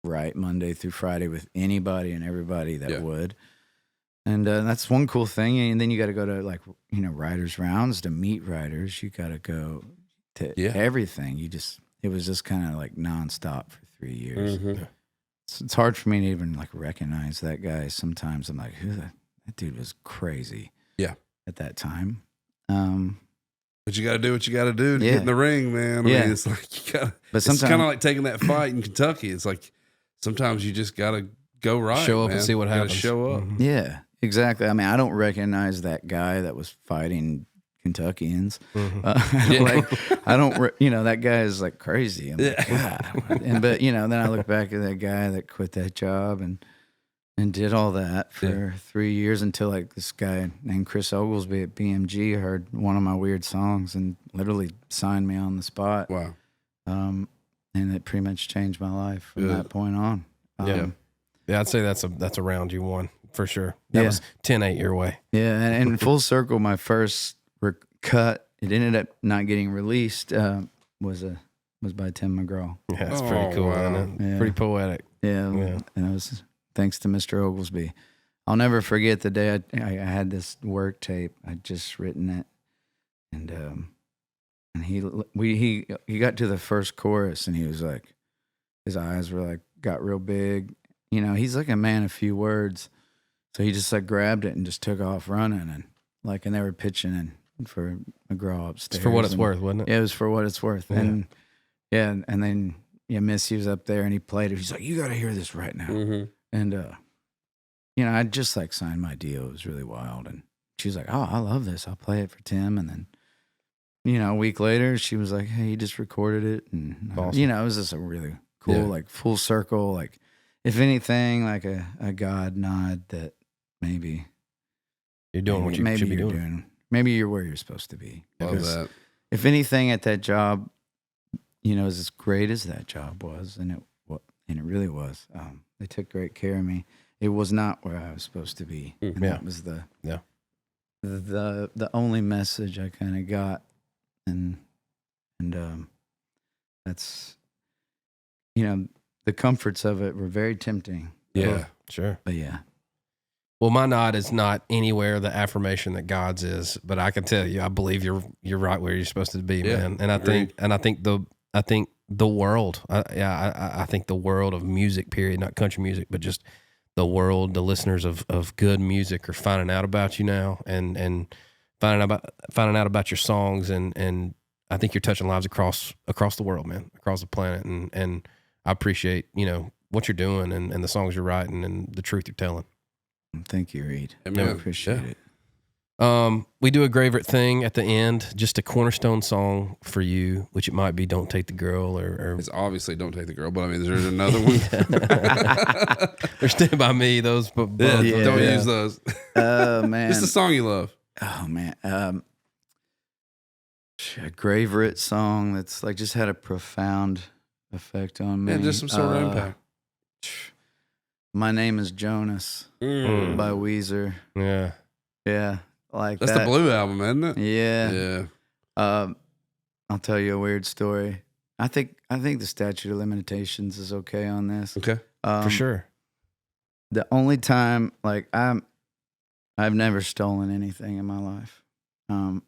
write Monday through Friday with anybody and everybody that would. And that's one cool thing. And then you got to go to like, you know, writers' rounds to meet writers. You got to go to everything. It was just kind of like nonstop for 3 years. Mm-hmm. It's hard for me to even like recognize that guy. Sometimes I'm like, that dude was crazy. Yeah. At that time. But you got to do what you got to do to get in the ring, man. I mean, it's like you got to. But sometimes, it's kind of like taking that fight in Kentucky. It's like sometimes you just got to go right. Show up man. and see what You gotta happens. Show up. Mm-hmm. Yeah, exactly. I mean, I don't recognize that guy that was fighting Kentuckians. I don't, you know, that guy is like crazy. I'm like, God. But, you know, then I look back at that guy that quit that job and did all that for 3 years until like this guy named Chris Oglesby at BMG heard one of my weird songs and literally signed me on the spot. Wow. And it pretty much changed my life from that point on. Yeah, I'd say that's a round you won for sure. That was 10-8 your way. Yeah, and full circle, my first cut, it ended up not getting released, was by Tim McGraw. Yeah, that's pretty cool, isn't it? Yeah. Pretty poetic. Yeah, and it was thanks to Mr. Oglesby. I'll never forget the day I had this work tape. I'd just written it, and he got to the first chorus, and he was like, his eyes were like got real big. You know, he's like a man of few words, so he just like grabbed it and just took off running, and they were pitching in for McGraw upstairs. It's for what it's worth, wasn't it? Yeah, it was for what it's worth. Yeah. And then Missy was up there and he played it. He's like, you got to hear this right now. Mm-hmm. And, you know, I just like signed my deal. It was really wild. And she was like, oh, I love this. I'll play it for Tim. And then, you know, a week later, she was like, hey, he just recorded it. And, awesome. you know, it was just a really cool, like full circle, like if anything, like a God nod that maybe you're doing what you should be doing. Maybe you're where you're supposed to be. Love that. If anything at that job, you know, as great as that job was, and it really was, they took great care of me. It was not where I was supposed to be. And that was the only message I kind of got. And that's, you know, the comforts of it were very tempting. Yeah, sure. But yeah. Well, my nod is not anywhere the affirmation that God's is, but I can tell you, I believe you're right where you're supposed to be, man. And I think the world, I think the world of music, period, not country music, but just the world, the listeners of good music are finding out about you now and finding out about your songs, and I think you're touching lives across the world, man, across the planet, and I appreciate, you know, what you're doing and the songs you're writing and the truth you're telling. Thank you, Reid. I appreciate it. We do a gravorite thing at the end, just a cornerstone song for you, which it might be "Don't Take the Girl" or it's obviously "Don't Take the Girl," but I mean, there's another one. There's "Stand by Me." Those, but don't use those. Oh man, It's the song you love. Oh man, a gravorite song that's like just had a profound effect on me. Yeah, just some sort of impact. My Name is Jonas by Weezer. Yeah. Yeah. Like that's that. the Blue album, isn't it? Yeah. Yeah. I'll tell you a weird story. I think the statute of limitations is okay on this. Okay. For sure. The only time, like I've never stolen anything in my life. And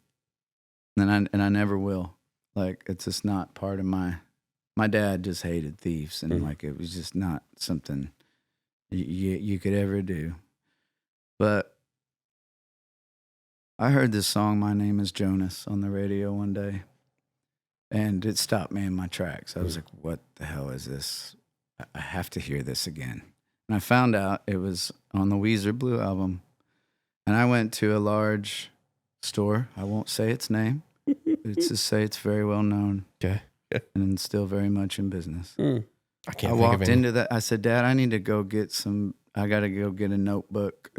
I never will. Like it's just not part of my dad just hated thieves, and like it was just not something you could ever do. But I heard this song, My Name is Jonas, on the radio one day, and it stopped me in my tracks. I was like, what the hell is this? I have to hear this again. And I found out it was on the Weezer Blue album. And I went to a large store. I won't say its name. It's just say it's very well known. Okay. And still very much in business. I can't. I walked into that. I said, Dad, I need to go get I got to go get a notebook,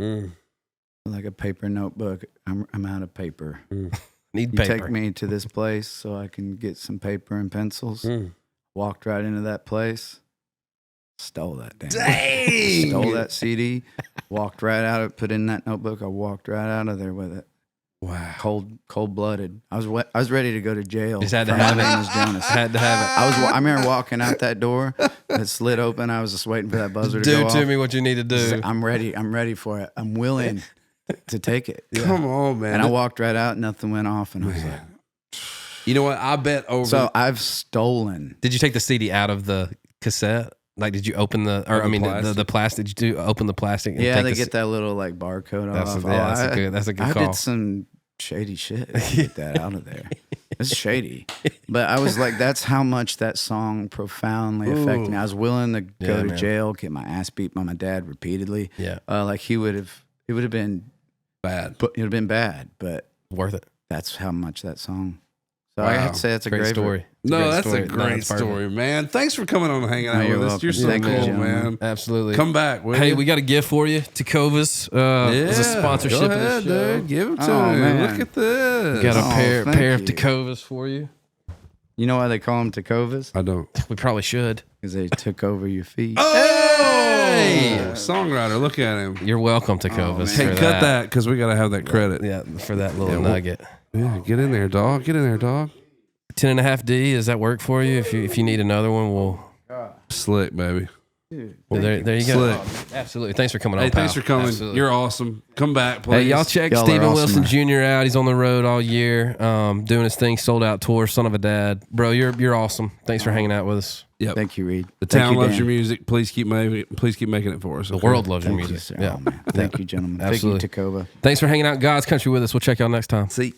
like a paper notebook. I'm out of paper. Need You paper. take me to this place so I can get some paper and pencils. Walked right into that place. Stole that damn. Dang! Stole that CD. Walked right out of put in that notebook. I walked right out of there with it. Wow. Cold blooded. I was ready to go to jail. Just had to for have my it. name is Jonas. Had to have I remember walking out that door. It slid open. I was just waiting for that buzzer it. to go Do off. to me what you need to do. I'm ready. I'm ready for it. I'm willing to take it. Come on, man. And I walked right out. Nothing went off, and I was like, You know what? I bet over. so I've stolen. Did you take the CD out of the cassette? Like, did you open the plastic? Did you open the plastic? And Yeah, take they the get that little like barcode off. That's a good I call. did some shady shit to get that out of there. It's shady. But I was like, that's how much that song profoundly affected me. I was willing to go to jail, get my ass beat by my dad repeatedly. Yeah. Like it would have been bad. But it would have been bad, but Worth it. that's how much that song. So Wow. I have to say that's a Great great story. No, that's a No, great it's perfect. story, man. Thanks for coming on and hanging out you're with us. welcome. You're so Thank you, cool, gentlemen. man. Absolutely. Come back, will Hey, you? we got a gift for you. Tecovas as a sponsorship Go of ahead, the show. dude. Give them to Oh, me. man. Look at this. Got a Oh, pair thank of you. Tecovas for you. You know why they call them Tecovas? I don't. We probably should. Because they took over your feet. Hey! Songwriter, look at him. You're welcome, Tecovas. man. Hey, for cut that because we got to have that credit. Yeah, for that little well- nugget. Yeah, get in there, dog. Get in there, dog. 10.5D. Does that work for you? If you need another one, we'll. Slick, baby. Well, there you go. Slick. Absolutely. Thanks for coming on. Hey, thanks pal. for coming. Absolutely. You're awesome. Come back, please. Hey, y'all check Y'all are Stephen awesome. Wilson Jr. out. He's on the road all year, doing his thing, sold out tour, son of a dad. Bro, you're awesome. Thanks for hanging out with us. Yep. Thank you, Reid. The Thank town you, loves Dan. your music. Please keep making it for us. The world loves your Thank you, music. sir. Yeah. Oh, man. Thank you, gentlemen. Absolutely. Thank you, Tacova. Thanks for hanging out in God's country with us. We'll check y'all next time. See.